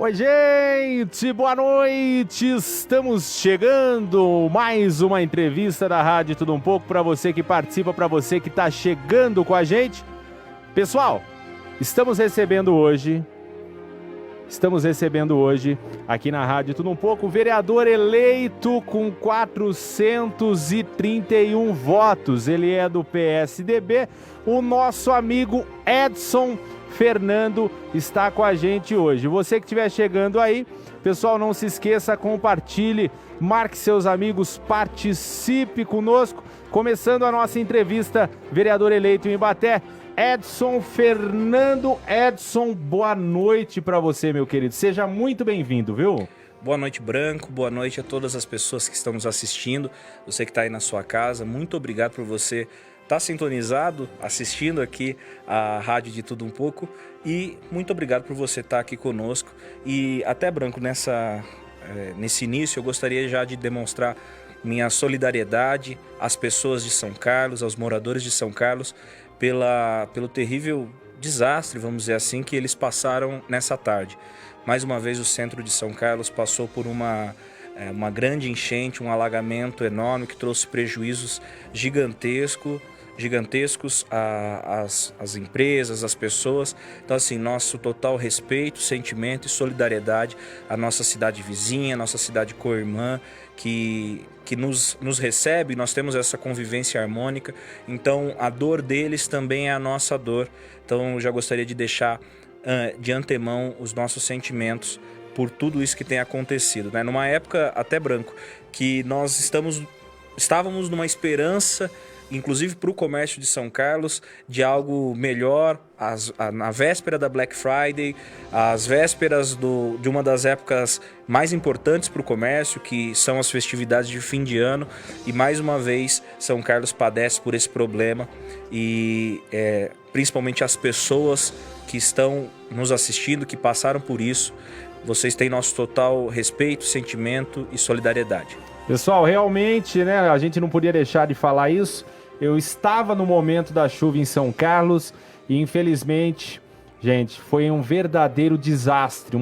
Oi, gente, boa noite. Estamos chegando. Mais uma entrevista da Rádio Tudo Um Pouco para você que participa, para você que está chegando com a gente. Pessoal, estamos recebendo hoje aqui na Rádio Tudo Um Pouco o vereador eleito com 431 votos. Ele é do PSDB. O nosso amigo Edson Fernando está com a gente hoje. Você que estiver chegando aí, pessoal, não se esqueça, compartilhe, marque seus amigos, participe conosco. Começando a nossa entrevista, vereador eleito em Ibaté, Edson Fernando. Edson, boa noite para você, meu querido. Seja muito bem-vindo, viu? Boa noite, Branco. Boa noite a todas as pessoas que estão nos assistindo. Você que está aí na sua casa, muito obrigado por você estar sintonizado, assistindo aqui a Rádio de Tudo Um Pouco. E muito obrigado por você estar aqui conosco. E até, Branco, nesse início eu gostaria já de demonstrar minha solidariedade às pessoas de São Carlos, aos moradores de São Carlos, pelo terrível desastre, vamos dizer assim, que eles passaram nessa tarde. Mais uma vez o centro de São Carlos passou por uma grande enchente, um alagamento enorme que trouxe prejuízos gigantescos às empresas, às pessoas. Então, assim, nosso total respeito, sentimento e solidariedade à nossa cidade vizinha, à nossa cidade co-irmã, que nos recebe. Nós temos essa convivência harmônica, então a dor deles também é a nossa dor. Então eu já gostaria de deixar de antemão os nossos sentimentos por tudo isso que tem acontecido, né? Numa época, até, Branco, que nós estávamos numa esperança, inclusive para o comércio de São Carlos, de algo melhor, na véspera da Black Friday, às vésperas de uma das épocas mais importantes para o comércio, que são as festividades de fim de ano, e mais uma vez São Carlos padece por esse problema, e principalmente as pessoas que estão nos assistindo, que passaram por isso, vocês têm nosso total respeito, sentimento e solidariedade. Pessoal, realmente, né, a gente não podia deixar de falar isso. Eu estava no momento da chuva em São Carlos e, infelizmente, gente, foi um verdadeiro desastre,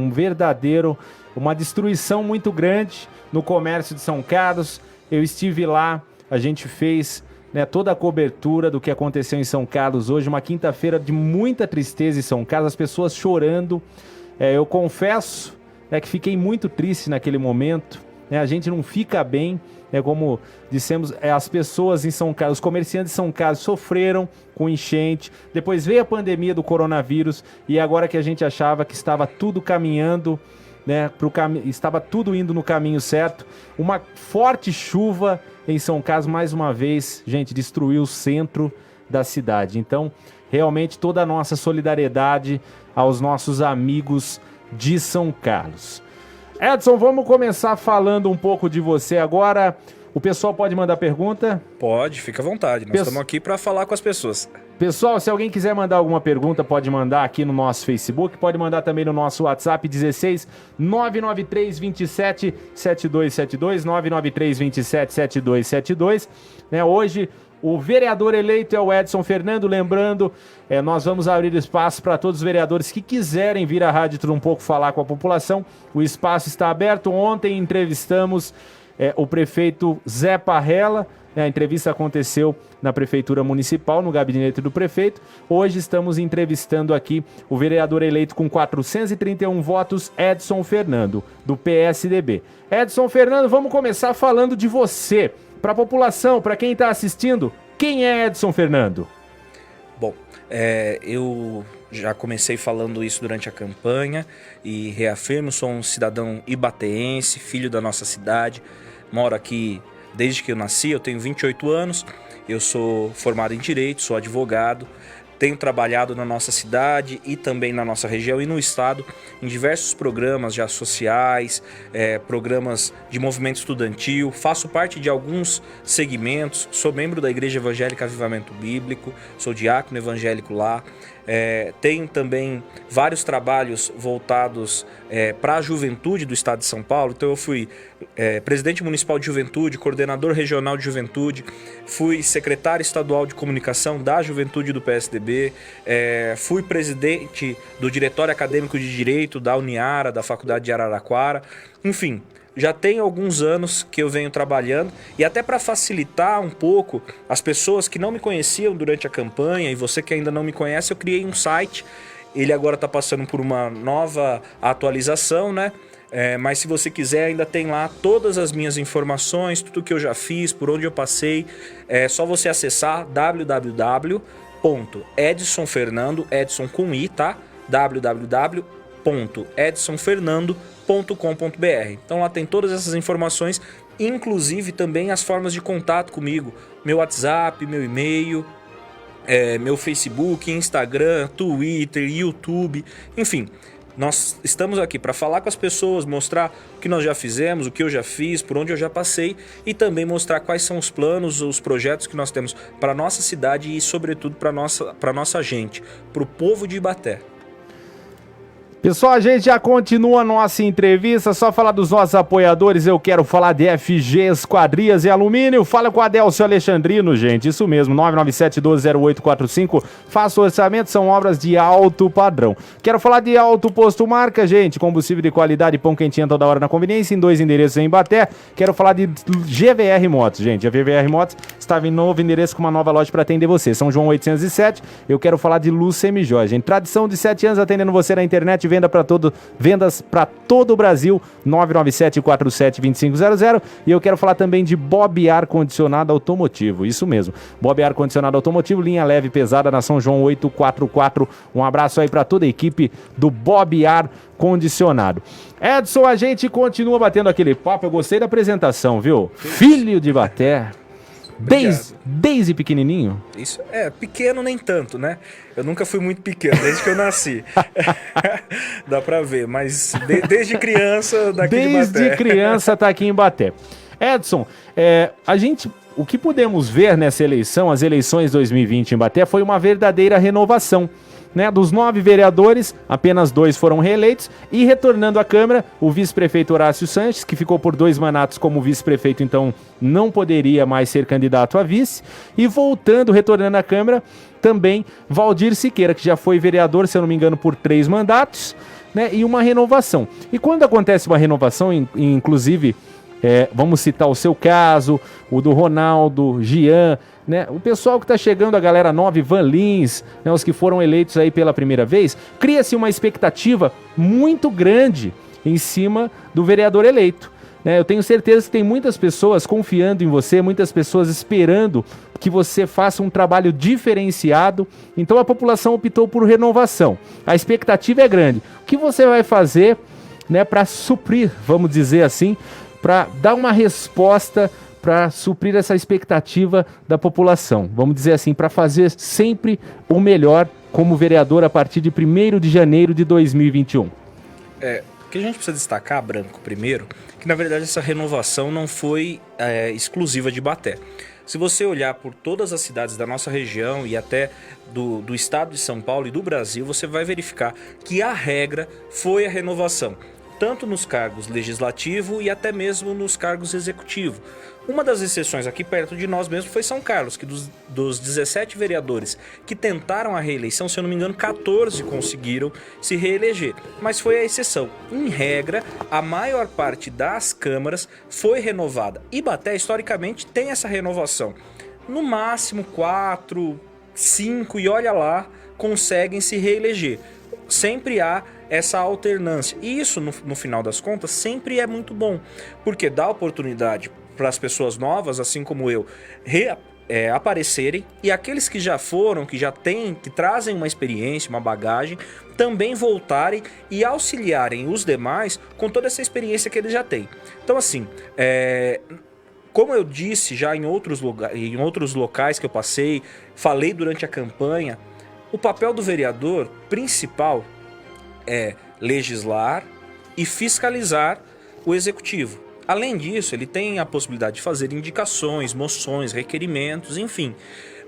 uma destruição muito grande no comércio de São Carlos. Eu estive lá, a gente fez, né, toda a cobertura do que aconteceu em São Carlos hoje, uma quinta-feira de muita tristeza em São Carlos, as pessoas chorando. Eu confesso, que fiquei muito triste naquele momento. A gente não fica bem, como dissemos, as pessoas em São Carlos, os comerciantes de São Carlos sofreram com enchente, depois veio a pandemia do coronavírus e agora que a gente achava que estava tudo caminhando, né, estava tudo indo no caminho certo, uma forte chuva em São Carlos, mais uma vez, gente, destruiu o centro da cidade. Então, realmente toda a nossa solidariedade aos nossos amigos de São Carlos. Edson, vamos começar falando um pouco de você agora. O pessoal pode mandar pergunta? Pode, fica à vontade. Nós estamos aqui para falar com as pessoas. Pessoal, se alguém quiser mandar alguma pergunta, pode mandar aqui no nosso Facebook, pode mandar também no nosso WhatsApp 16 993 27 7272, 993 27 7272. Hoje o vereador eleito é o Edson Fernando. Lembrando, nós vamos abrir espaço para todos os vereadores que quiserem vir à Rádio Tudo Um Pouco falar com a população. O espaço está aberto. Ontem entrevistamos o prefeito Zé Parrella. A entrevista aconteceu na Prefeitura Municipal, no gabinete do prefeito. Hoje estamos entrevistando aqui o vereador eleito com 431 votos, Edson Fernando, do PSDB. Edson Fernando, vamos começar falando de você. Para a população, para quem está assistindo, quem é Edson Fernando? Bom, eu já comecei falando isso durante a campanha e reafirmo, sou um cidadão ibateense, filho da nossa cidade, moro aqui desde que eu nasci, eu tenho 28 anos, eu sou formado em Direito, sou advogado, tenho trabalhado na nossa cidade e também na nossa região e no estado em diversos programas já sociais, programas de movimento estudantil, faço parte de alguns segmentos, sou membro da Igreja Evangélica Avivamento Bíblico, sou diácono evangélico lá, Tenho também vários trabalhos voltados para a juventude do estado de São Paulo. Então eu fui presidente municipal de juventude, coordenador regional de juventude, fui secretário estadual de comunicação da juventude do PSDB, fui presidente do diretório acadêmico de direito da Uniara, da Faculdade de Araraquara. Enfim, já tem alguns anos que eu venho trabalhando, e até para facilitar um pouco as pessoas que não me conheciam durante a campanha, e você que ainda não me conhece, eu criei um site. Ele agora está passando por uma nova atualização, né? Mas se você quiser, ainda tem lá todas as minhas informações, tudo que eu já fiz, por onde eu passei. É só você acessar www.edsonfernando, Edson com I, tá? www.edsonfernando.com.br. Então lá tem todas essas informações, inclusive também as formas de contato comigo, meu WhatsApp, meu e-mail, meu Facebook, Instagram, Twitter, YouTube, enfim. Nós estamos aqui para falar com as pessoas, mostrar o que nós já fizemos, o que eu já fiz, por onde eu já passei, e também mostrar quais são os planos, os projetos que nós temos para a nossa cidade e, sobretudo, para a nossa gente, para o povo de Ibaté. Pessoal, a gente já continua a nossa entrevista, só falar dos nossos apoiadores. Eu quero falar de FG Esquadrias e Alumínio. Fala com o Adélcio Alexandrino, gente, isso mesmo, 997-120845. Faça o orçamento, são obras de alto padrão. Quero falar de Alto Posto Marca, gente, combustível de qualidade, pão quentinho toda hora na conveniência, em 2 endereços em Ibaté. Quero falar de GVR Motos, gente, a GVR Motos estava em novo endereço com uma nova loja para atender você, São João 807. Eu quero falar de Luz Semijoia, gente, tradição de 7 anos atendendo você na internet, vendas para todo o Brasil, 997-47-2500. E eu quero falar também de Bob Ar Condicionado Automotivo, isso mesmo, Bob Ar Condicionado Automotivo, linha leve e pesada na São João 844. Um abraço aí para toda a equipe do Bob Ar Condicionado. Edson, a gente continua batendo aquele papo, eu gostei da apresentação, viu? Filho de Ibaté. Desde pequenininho? Isso, pequeno nem tanto, né? Eu nunca fui muito pequeno, desde que eu nasci. Dá pra ver, mas desde criança daqui de Ibaté. Desde criança tá aqui em Ibaté. Edson, o que pudemos ver nessa eleição, as eleições 2020 em Ibaté, foi uma verdadeira renovação. Né, dos 9 vereadores, apenas 2 foram reeleitos, e retornando à Câmara, o vice-prefeito Horácio Sanches, que ficou por 2 mandatos como vice-prefeito, então não poderia mais ser candidato a vice, e retornando à Câmara, também Valdir Siqueira, que já foi vereador, se eu não me engano, por 3 mandatos, né, e uma renovação. E quando acontece uma renovação, inclusive, vamos citar o seu caso, o do Ronaldo, Gian, né, o pessoal que está chegando, a galera nova, Ivan Lins, né, os que foram eleitos aí pela primeira vez, cria-se uma expectativa muito grande em cima do vereador eleito. Né? Eu tenho certeza que tem muitas pessoas confiando em você, muitas pessoas esperando que você faça um trabalho diferenciado. Então a população optou por renovação. A expectativa é grande. O que você vai fazer, né, para suprir, vamos dizer assim, para dar uma resposta, para suprir essa expectativa da população, vamos dizer assim, para fazer sempre o melhor como vereador a partir de 1º de janeiro de 2021? O que a gente precisa destacar, Branco, primeiro, que na verdade essa renovação não foi exclusiva de Ibaté. Se você olhar por todas as cidades da nossa região e até do estado de São Paulo e do Brasil, você vai verificar que a regra foi a renovação, tanto nos cargos legislativo e até mesmo nos cargos executivo. Uma das exceções aqui perto de nós mesmo foi São Carlos, que dos 17 vereadores que tentaram a reeleição, se eu não me engano, 14 conseguiram se reeleger. Mas foi a exceção. Em regra, a maior parte das câmaras foi renovada. Ibaté, historicamente, tem essa renovação. No máximo 4, 5 e olha lá, conseguem se reeleger. Sempre há essa alternância. E isso, no final das contas, sempre é muito bom, porque dá oportunidade para as pessoas novas, assim como eu, aparecerem, e aqueles que já foram, que já têm, que trazem uma experiência, uma bagagem, também voltarem e auxiliarem os demais com toda essa experiência que eles já têm. Então, assim, como eu disse já em outros locais que eu passei, falei durante a campanha, o papel do vereador principal é legislar e fiscalizar o executivo. Além disso, ele tem a possibilidade de fazer indicações, moções, requerimentos, enfim.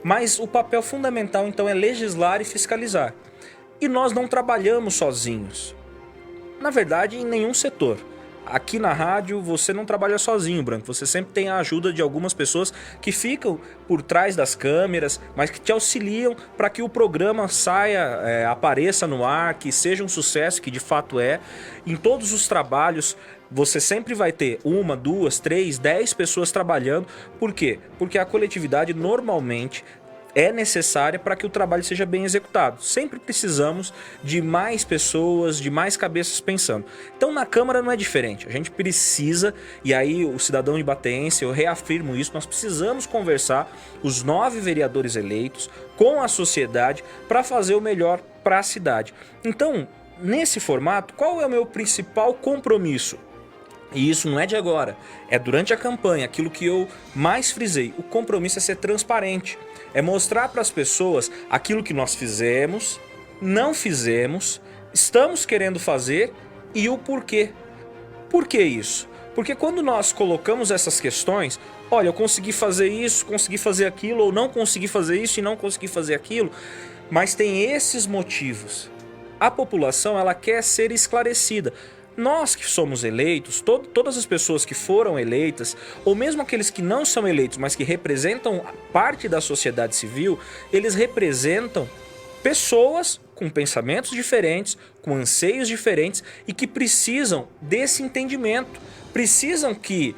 Mas o papel fundamental, então, é legislar e fiscalizar. E nós não trabalhamos sozinhos. Na verdade, em nenhum setor. Aqui na rádio você não trabalha sozinho, Branco. Você sempre tem a ajuda de algumas pessoas que ficam por trás das câmeras, mas que te auxiliam para que o programa saia, apareça no ar, que seja um sucesso, que de fato é. Em todos os trabalhos você sempre vai ter 1, 2, 3, 10 pessoas trabalhando. Por quê? Porque a coletividade normalmente é necessária para que o trabalho seja bem executado. Sempre precisamos de mais pessoas, de mais cabeças pensando. Então na Câmara não é diferente. A gente precisa, e aí o cidadão de Ibateense, eu reafirmo isso, nós precisamos conversar, os 9 vereadores eleitos, com a sociedade, para fazer o melhor para a cidade. Então, nesse formato, qual é o meu principal compromisso? E isso não é de agora, é durante a campanha, aquilo que eu mais frisei. O compromisso é ser transparente, é mostrar para as pessoas aquilo que nós fizemos, não fizemos, estamos querendo fazer e o porquê. Por que isso? Porque quando nós colocamos essas questões, olha, eu consegui fazer isso, consegui fazer aquilo, ou não consegui fazer isso e não consegui fazer aquilo, mas tem esses motivos. A população, ela quer ser esclarecida. Nós que somos eleitos, todas as pessoas que foram eleitas, ou mesmo aqueles que não são eleitos, mas que representam parte da sociedade civil, eles representam pessoas com pensamentos diferentes, com anseios diferentes e que precisam desse entendimento. Precisam que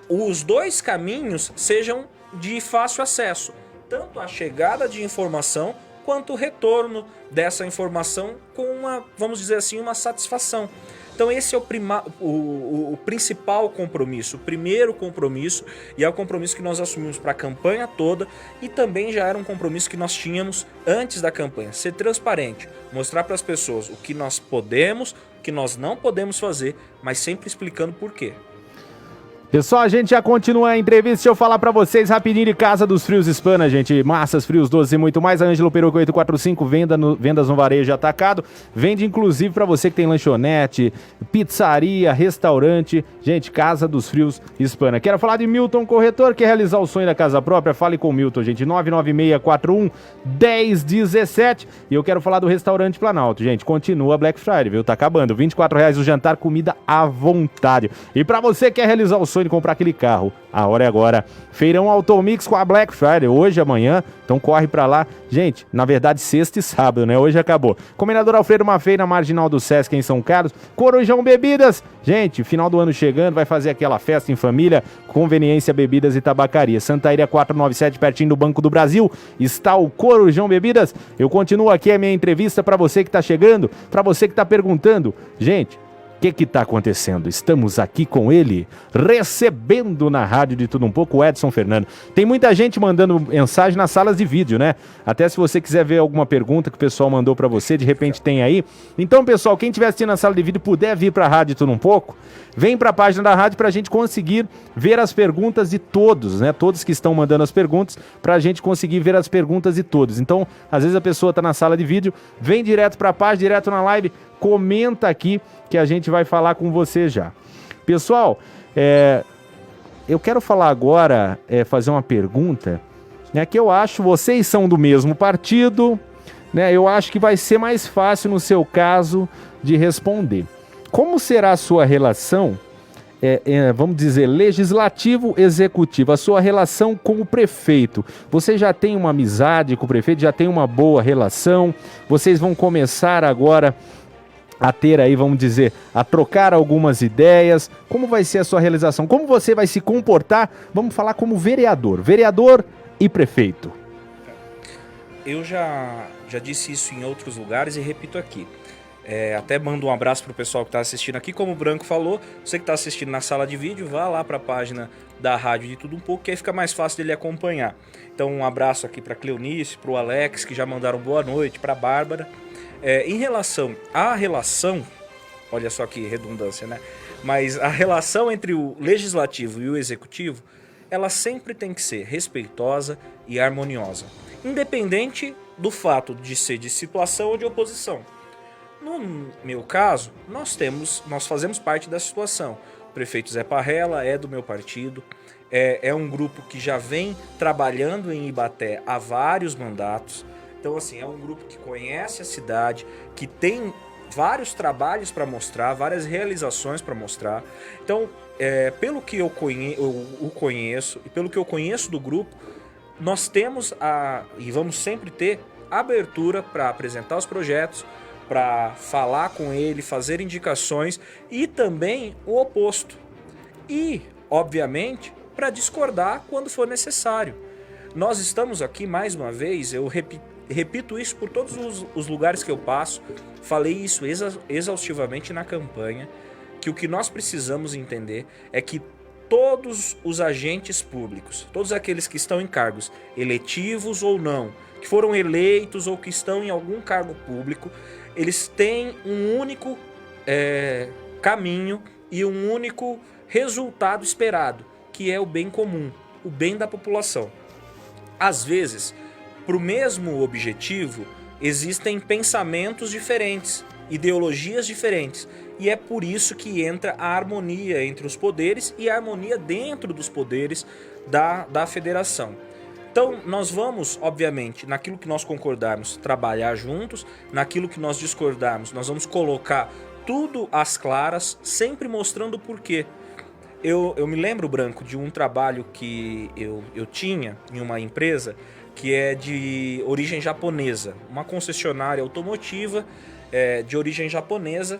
os dois caminhos sejam de fácil acesso, tanto a chegada de informação quanto o retorno dessa informação com uma, vamos dizer assim, uma satisfação. Então esse é o principal compromisso, o primeiro compromisso, e é o compromisso que nós assumimos para a campanha toda e também já era um compromisso que nós tínhamos antes da campanha. Ser transparente, mostrar para as pessoas o que nós podemos, o que nós não podemos fazer, mas sempre explicando por quê. Pessoal, a gente já continua a entrevista. Deixa eu falar pra vocês rapidinho de Casa dos Frios Hispana, gente. Massas, frios, doces e muito mais. A Ângelo Peruca 845, vendas no varejo atacado. Vende inclusive pra você que tem lanchonete, pizzaria, restaurante. Gente, Casa dos Frios Hispana. Quero falar de Milton Corretor, quer realizar o sonho da casa própria? Fale com o Milton, gente. 99641-1017. E eu quero falar do Restaurante Planalto, gente. Continua Black Friday, viu? Tá acabando. R$24 o jantar, comida à vontade. E pra você que quer realizar o sonho de comprar aquele carro, a hora é agora. Feirão Automix com a Black Friday, hoje, amanhã, então corre pra lá. Gente, na verdade, sexta e sábado, né? Hoje acabou. Comendador Alfredo Maffei, na Marginal do Sesc, em São Carlos. Corujão Bebidas. Gente, final do ano chegando, vai fazer aquela festa em família, conveniência, bebidas e tabacaria. Santa Iria 497, pertinho do Banco do Brasil, está o Corujão Bebidas. Eu continuo aqui a minha entrevista pra você que tá chegando, pra você que tá perguntando. Gente, o que está acontecendo? Estamos aqui com ele, recebendo na rádio de tudo um pouco, o Edson Fernando. Tem muita gente mandando mensagem nas salas de vídeo, né? Até se você quiser ver alguma pergunta que o pessoal mandou para você, de repente tem aí. Então, pessoal, quem estiver assistindo na sala de vídeo puder vir para a rádio de tudo um pouco, vem para a página da rádio para a gente conseguir ver as perguntas de todos, né? Todos que estão mandando as perguntas, para a gente conseguir ver as perguntas de todos. Então, às vezes a pessoa está na sala de vídeo, vem direto para a página, direto na live, comenta aqui que a gente vai falar com você já. Pessoal, eu quero falar agora, fazer uma pergunta, né, que eu acho, vocês são do mesmo partido, né, eu acho que vai ser mais fácil no seu caso de responder. Como será a sua relação, vamos dizer, legislativo-executivo, a sua relação com o prefeito? Você já tem uma amizade com o prefeito, já tem uma boa relação? Vocês vão começar agora a ter aí, vamos dizer, a trocar algumas ideias? Como vai ser a sua realização? Como você vai se comportar? Vamos falar como vereador e prefeito. Eu já disse isso em outros lugares e repito aqui. Até mando um abraço pro pessoal que está assistindo aqui. Como o Branco falou, você que está assistindo na sala de vídeo, vá lá para a página da rádio de tudo um pouco, que aí fica mais fácil dele acompanhar. Então um abraço aqui para Cleonice, pro Alex, que já mandaram boa noite, para Bárbara. Em relação à relação, olha só que redundância, né? Mas a relação entre o legislativo e o executivo, ela sempre tem que ser respeitosa e harmoniosa, independente do fato de ser de situação ou de oposição. No meu caso, nós fazemos parte da situação. O prefeito Zé Parrella é do meu partido, é um grupo que já vem trabalhando em Ibaté há vários mandatos. Então, assim, é um grupo que conhece a cidade, que tem vários trabalhos para mostrar, várias realizações para mostrar. Então, pelo que eu o conheço e pelo que eu conheço do grupo, nós temos e vamos sempre ter abertura para apresentar os projetos, para falar com ele, fazer indicações e também o oposto. E, obviamente, para discordar quando for necessário. Nós estamos aqui, mais uma vez, eu repito isso por todos os lugares que eu passo, falei isso exaustivamente na campanha, que o que nós precisamos entender é que todos os agentes públicos, todos aqueles que estão em cargos eletivos ou não, que foram eleitos ou que estão em algum cargo público, eles têm um único caminho e um único resultado esperado, que é o bem comum, o bem da população. Às vezes, para o mesmo objetivo, existem pensamentos diferentes, ideologias diferentes, e é por isso que entra a harmonia entre os poderes e a harmonia dentro dos poderes da federação. Então, nós vamos, obviamente, naquilo que nós concordarmos, trabalhar juntos, naquilo que nós discordarmos, nós vamos colocar tudo às claras, sempre mostrando o porquê. Eu me lembro, Branco, de um trabalho que eu tinha em uma empresa que é de origem japonesa, uma concessionária automotiva de origem japonesa,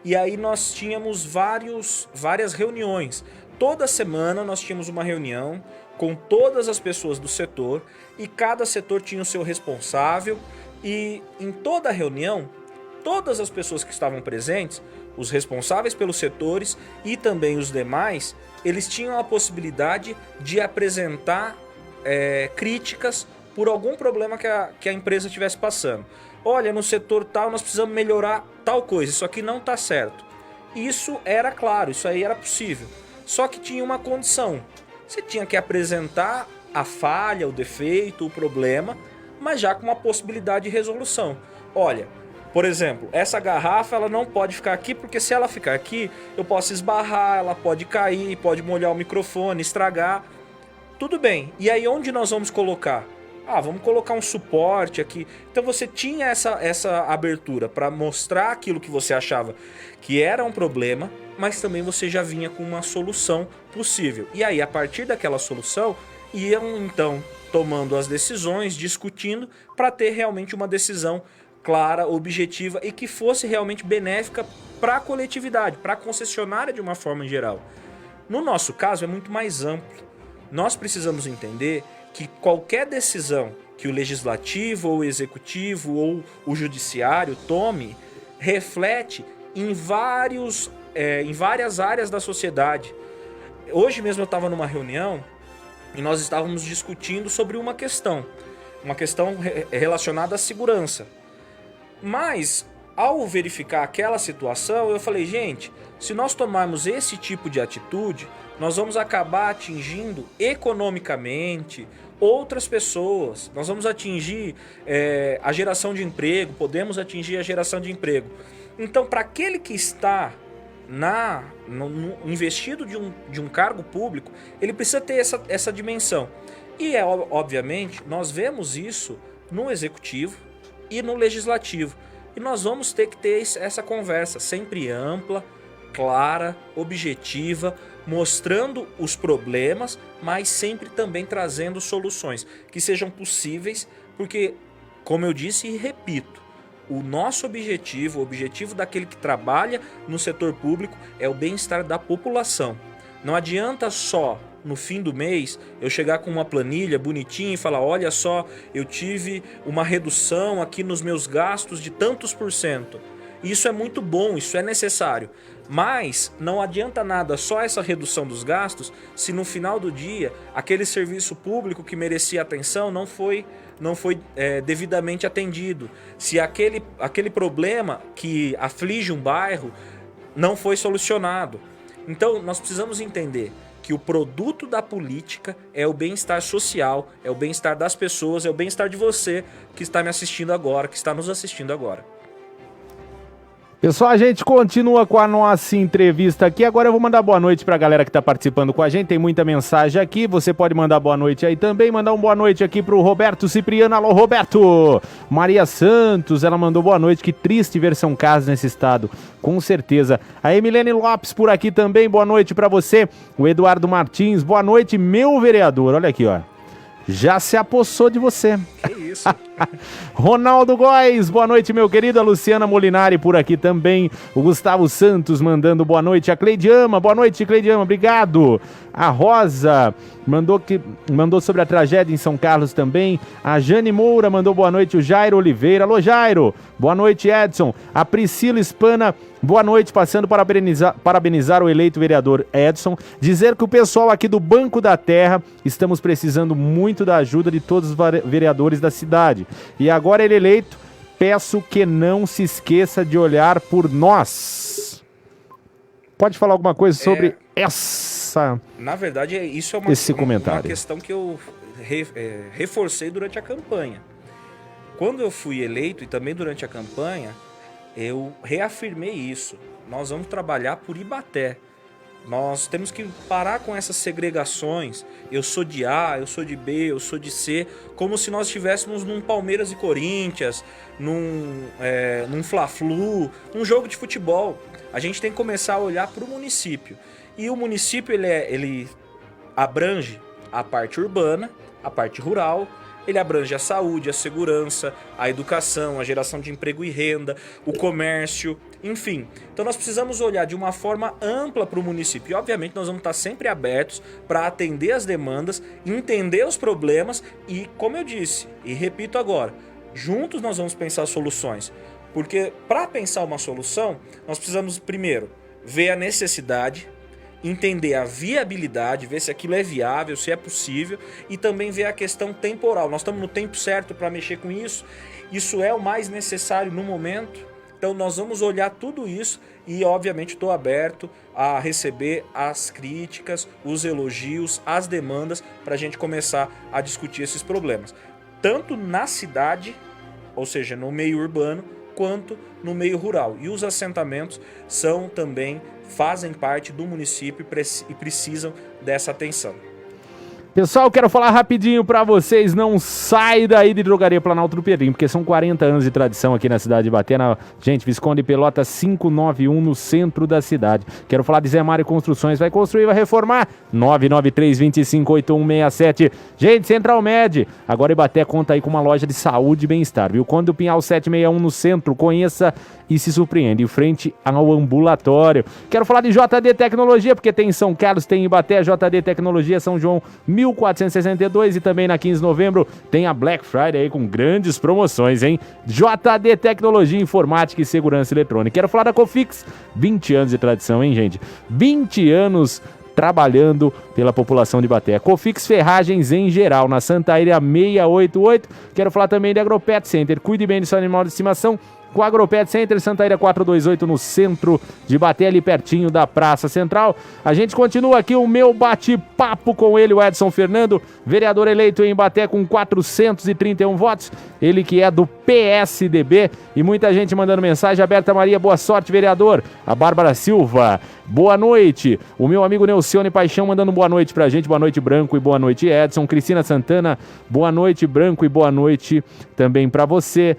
e aí nós tínhamos várias reuniões. Toda semana nós tínhamos uma reunião com todas as pessoas do setor e cada setor tinha o seu responsável, e em toda a reunião, todas as pessoas que estavam presentes, os responsáveis pelos setores e também os demais, eles tinham a possibilidade de apresentar críticas por algum problema que a empresa estivesse passando. Olha, no setor tal nós precisamos melhorar tal coisa, isso aqui não está certo. Isso era claro, isso aí era possível. Só que tinha uma condição. Você tinha que apresentar a falha, o defeito, o problema, mas já com uma possibilidade de resolução. Olha, por exemplo, essa garrafa ela não pode ficar aqui, porque se ela ficar aqui, eu posso esbarrar, ela pode cair, pode molhar o microfone, estragar. Tudo bem. E aí onde nós vamos colocar? Vamos colocar um suporte aqui. Então você tinha essa abertura para mostrar aquilo que você achava que era um problema, mas também você já vinha com uma solução possível. E aí, a partir daquela solução, iam então tomando as decisões, discutindo, para ter realmente uma decisão clara, objetiva e que fosse realmente benéfica para a coletividade, para a concessionária de uma forma geral. No nosso caso, é muito mais amplo. Nós precisamos entender que qualquer decisão que o legislativo ou o executivo ou o judiciário tome reflete em várias áreas da sociedade. Hoje mesmo eu estava numa reunião e nós estávamos discutindo sobre uma questão relacionada à segurança. Mas, ao verificar aquela situação, eu falei, gente, se nós tomarmos esse tipo de atitude, nós vamos acabar atingindo economicamente outras pessoas, nós vamos atingir a geração de emprego, podemos atingir a geração de emprego. Então, para aquele que está investido de um cargo público, ele precisa ter essa dimensão. E, obviamente, nós vemos isso no executivo e no legislativo. E nós vamos ter que ter essa conversa sempre ampla, clara, objetiva, mostrando os problemas, mas sempre também trazendo soluções que sejam possíveis, porque, como eu disse e repito, o nosso objetivo, o objetivo daquele que trabalha no setor público é o bem-estar da população. Não adianta só, no fim do mês, eu chegar com uma planilha bonitinha e falar, olha só, eu tive uma redução aqui nos meus gastos de tantos %. Isso é muito bom, isso é necessário. Mas não adianta nada só essa redução dos gastos se no final do dia aquele serviço público que merecia atenção não foi devidamente atendido. Se aquele problema que aflige um bairro não foi solucionado. Então nós precisamos entender que o produto da política é o bem-estar social, é o bem-estar das pessoas, é o bem-estar de você que está me assistindo agora, que está nos assistindo agora. Pessoal, a gente continua com a nossa entrevista aqui. Agora eu vou mandar boa noite pra galera que tá participando com a gente. Tem muita mensagem aqui. Você pode mandar boa noite aí também. Mandar um boa noite aqui pro Roberto Cipriano. Alô, Roberto! Maria Santos, ela mandou boa noite. Que triste ver São Carlos nesse estado. Com certeza. A Emilene Lopes por aqui também. Boa noite pra você. O Eduardo Martins. Boa noite, meu vereador. Olha aqui, ó. Já se apossou de você. Que isso? Ronaldo Góes, boa noite, meu querido. A Luciana Molinari por aqui também. O Gustavo Santos mandando boa noite. A Cleidiama, boa noite, Cleidiama, obrigado. A Rosa mandou sobre a tragédia em São Carlos também. A Jane Moura mandou boa noite. O Jairo Oliveira, alô Jairo. Boa noite, Edson. A Priscila Hispana, boa noite, passando para parabenizar o eleito vereador Edson. Dizer que o pessoal aqui do Banco da Terra estamos precisando muito da ajuda de todos os vereadores da cidade. E agora ele eleito, peço que não se esqueça de olhar por nós. Pode falar alguma coisa sobre essa... Na verdade, isso é uma questão que eu reforcei durante a campanha. Quando eu fui eleito e também durante a campanha, eu reafirmei isso. Nós vamos trabalhar por Ibaté. Nós temos que parar com essas segregações. Eu sou de A, eu sou de B, eu sou de C, como se nós estivéssemos num Palmeiras e Corinthians, num Fla-Flu, num jogo de futebol. A gente tem que começar a olhar para o município. E o município ele abrange a parte urbana, a parte rural. Ele abrange a saúde, a segurança, a educação, a geração de emprego e renda, o comércio, enfim. Então nós precisamos olhar de uma forma ampla para o município. E obviamente nós vamos estar sempre abertos para atender as demandas, entender os problemas e, como eu disse, e repito agora, juntos nós vamos pensar soluções. Porque para pensar uma solução, nós precisamos primeiro ver a necessidade, entender a viabilidade, ver se aquilo é viável, se é possível e também ver a questão temporal. Nós estamos no tempo certo para mexer com isso? Isso é o mais necessário no momento? Então nós vamos olhar tudo isso e obviamente estou aberto a receber as críticas, os elogios, as demandas para a gente começar a discutir esses problemas. Tanto na cidade, ou seja, no meio urbano, quanto no meio rural. E os assentamentos fazem parte do município e precisam dessa atenção. Pessoal, quero falar rapidinho pra vocês, não sai daí de Drogaria Planalto do Pedrinho, porque são 40 anos de tradição aqui na cidade de Ibaté, gente, Visconde Pelotas 591 no centro da cidade. Quero falar de Zé Mário Construções, vai construir, vai reformar, 993-258167. Gente, Central Med, agora Ibaté conta aí com uma loja de saúde e bem-estar, viu? Conde do Pinhal 761 no centro, conheça e se surpreende, em frente ao ambulatório. Quero falar de JD Tecnologia, porque tem em São Carlos, tem em Ibaté, JD Tecnologia, São João 1462 e também na 15 de novembro tem a Black Friday aí com grandes promoções, hein? JD Tecnologia, Informática e Segurança Eletrônica. Quero falar da Cofix, 20 anos de tradição, hein, gente? 20 anos trabalhando pela população de Ibaté. Cofix Ferragens em geral, na Santa Iria 688. Quero falar também de Agropet Center. Cuide bem do seu animal de estimação com a Agropet Center, Santa Iria 428, no centro de Ibaté, ali pertinho da Praça Central. A gente continua aqui o meu bate-papo com ele, o Edson Fernando, vereador eleito em Ibaté com 431 votos, ele que é do PSDB, e muita gente mandando mensagem. A Berta Maria, boa sorte, vereador. A Bárbara Silva, boa noite. O meu amigo Nelcione Paixão mandando boa noite pra gente, boa noite, Branco, e boa noite, Edson. Cristina Santana, boa noite, Branco, e boa noite também pra você.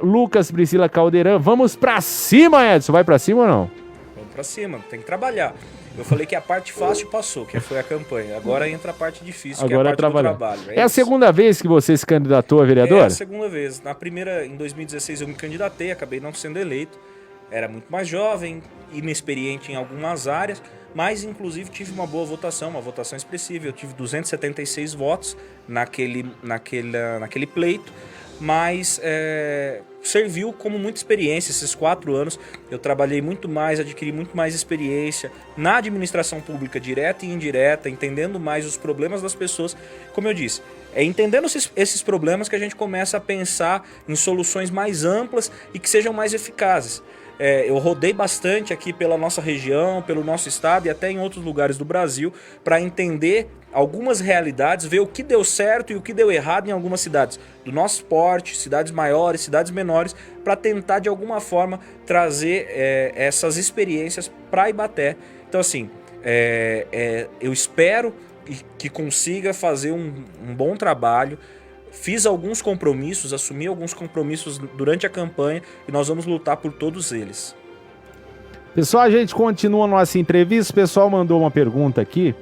Lucas Priscila Caldeirão, vamos pra cima, Edson, vai pra cima ou não? Vamos pra cima, tem que trabalhar. Eu falei que a parte fácil passou, que foi a campanha. Agora entra a parte difícil, que é a parte do trabalho. É a segunda vez que você se candidatou a vereador? É a segunda vez. Na primeira, em 2016, eu me candidatei, acabei não sendo eleito. Era muito mais jovem, inexperiente em algumas áreas, mas inclusive tive uma boa votação, uma votação expressiva. Eu tive 276 votos naquele pleito, mas serviu como muita experiência. Esses 4 anos eu trabalhei muito mais, adquiri muito mais experiência na administração pública direta e indireta, entendendo mais os problemas das pessoas. Como eu disse, é entendendo esses problemas que a gente começa a pensar em soluções mais amplas e que sejam mais eficazes. Eu rodei bastante aqui pela nossa região, pelo nosso estado e até em outros lugares do Brasil para entender algumas realidades, ver o que deu certo e o que deu errado em algumas cidades do nosso porte, cidades maiores, cidades menores, para tentar de alguma forma trazer essas experiências para Ibaté. Então assim, eu espero que consiga fazer um bom trabalho. Fiz alguns compromissos, assumi alguns compromissos durante a campanha e nós vamos lutar por todos eles. Pessoal, a gente continua nossa entrevista. O pessoal mandou uma pergunta aqui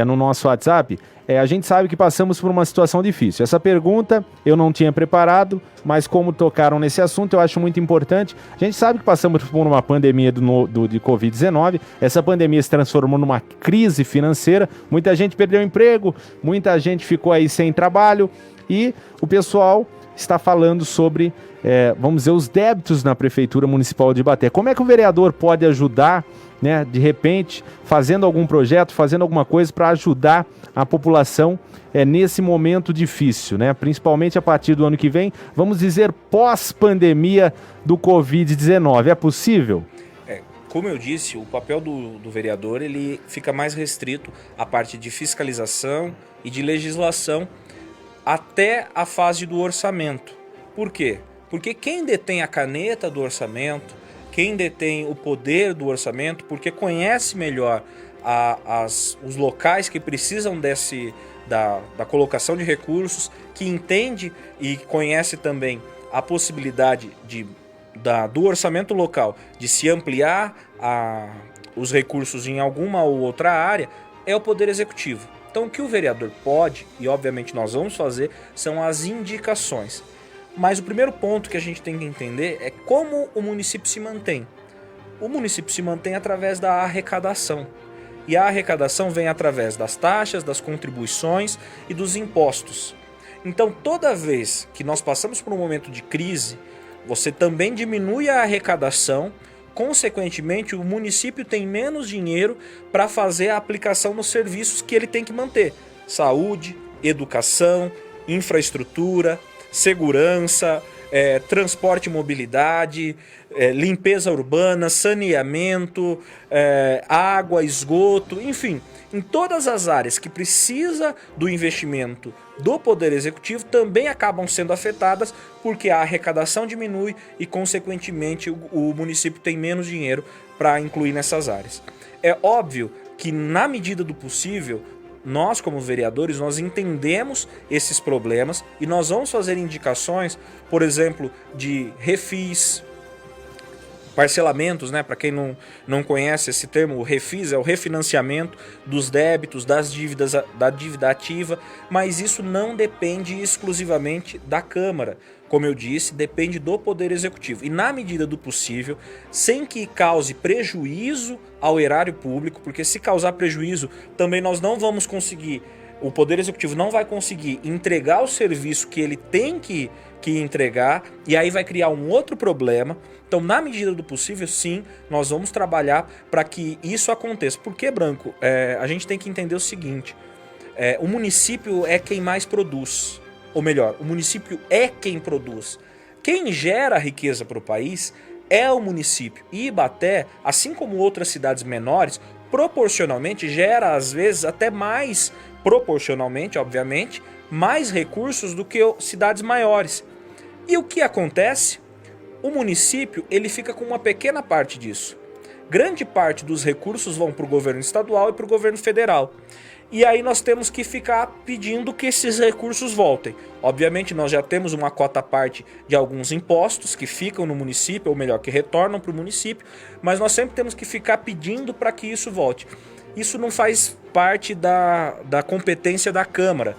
no nosso WhatsApp. A gente sabe que passamos por uma situação difícil. Essa pergunta eu não tinha preparado, mas como tocaram nesse assunto, eu acho muito importante. A gente sabe que passamos por uma pandemia de Covid-19. Essa pandemia se transformou numa crise financeira. Muita gente perdeu o emprego, muita gente ficou aí sem trabalho. E o pessoal está falando sobre, vamos dizer, os débitos na Prefeitura Municipal de Ibaté. Como é que o vereador pode ajudar, né, de repente, fazendo algum projeto, fazendo alguma coisa para ajudar a população nesse momento difícil, né? Principalmente a partir do ano que vem, vamos dizer, pós-pandemia do Covid-19. É possível? Como eu disse, o papel do vereador ele fica mais restrito à parte de fiscalização e de legislação até a fase do orçamento. Por quê? Porque quem detém a caneta do orçamento, quem detém o poder do orçamento, porque conhece melhor os locais que precisam da colocação de recursos, que entende e conhece também a possibilidade do orçamento local de se ampliar os recursos em alguma ou outra área, é o Poder Executivo. Então o que o vereador pode, e obviamente nós vamos fazer, são as indicações. Mas o primeiro ponto que a gente tem que entender é como o município se mantém. O município se mantém através da arrecadação. E a arrecadação vem através das taxas, das contribuições e dos impostos. Então toda vez que nós passamos por um momento de crise, você também diminui a arrecadação. Consequentemente, o município tem menos dinheiro para fazer a aplicação nos serviços que ele tem que manter. Saúde, educação, infraestrutura, segurança, transporte e mobilidade, limpeza urbana, saneamento, água, esgoto, enfim. Em todas as áreas que precisa do investimento do Poder Executivo também acabam sendo afetadas porque a arrecadação diminui e, consequentemente, o município tem menos dinheiro para incluir nessas áreas. É óbvio que, na medida do possível, nós, como vereadores, nós entendemos esses problemas e nós vamos fazer indicações, por exemplo, de refis, parcelamentos, né? Para quem não conhece esse termo, o refis é o refinanciamento dos débitos, das dívidas, da dívida ativa, mas isso não depende exclusivamente da Câmara. Como eu disse, depende do Poder Executivo. E na medida do possível, sem que cause prejuízo ao erário público, porque se causar prejuízo, também nós não vamos conseguir, o Poder Executivo não vai conseguir entregar o serviço que ele tem que entregar, e aí vai criar um outro problema. Então, na medida do possível, sim, nós vamos trabalhar para que isso aconteça. Por que, Branco? A gente tem que entender o seguinte, o município é quem mais produz, ou melhor, o município é quem produz. Quem gera riqueza para o país é o município. E Ibaté, assim como outras cidades menores, proporcionalmente gera, às vezes, até mais, proporcionalmente, obviamente, mais recursos do que cidades maiores. E o que acontece? O município ele fica com uma pequena parte disso. Grande parte dos recursos vão para o governo estadual e para o governo federal. E aí nós temos que ficar pedindo que esses recursos voltem. Obviamente nós já temos uma cota parte de alguns impostos que ficam no município, ou melhor, que retornam para o município, mas nós sempre temos que ficar pedindo para que isso volte. Isso não faz parte da competência da Câmara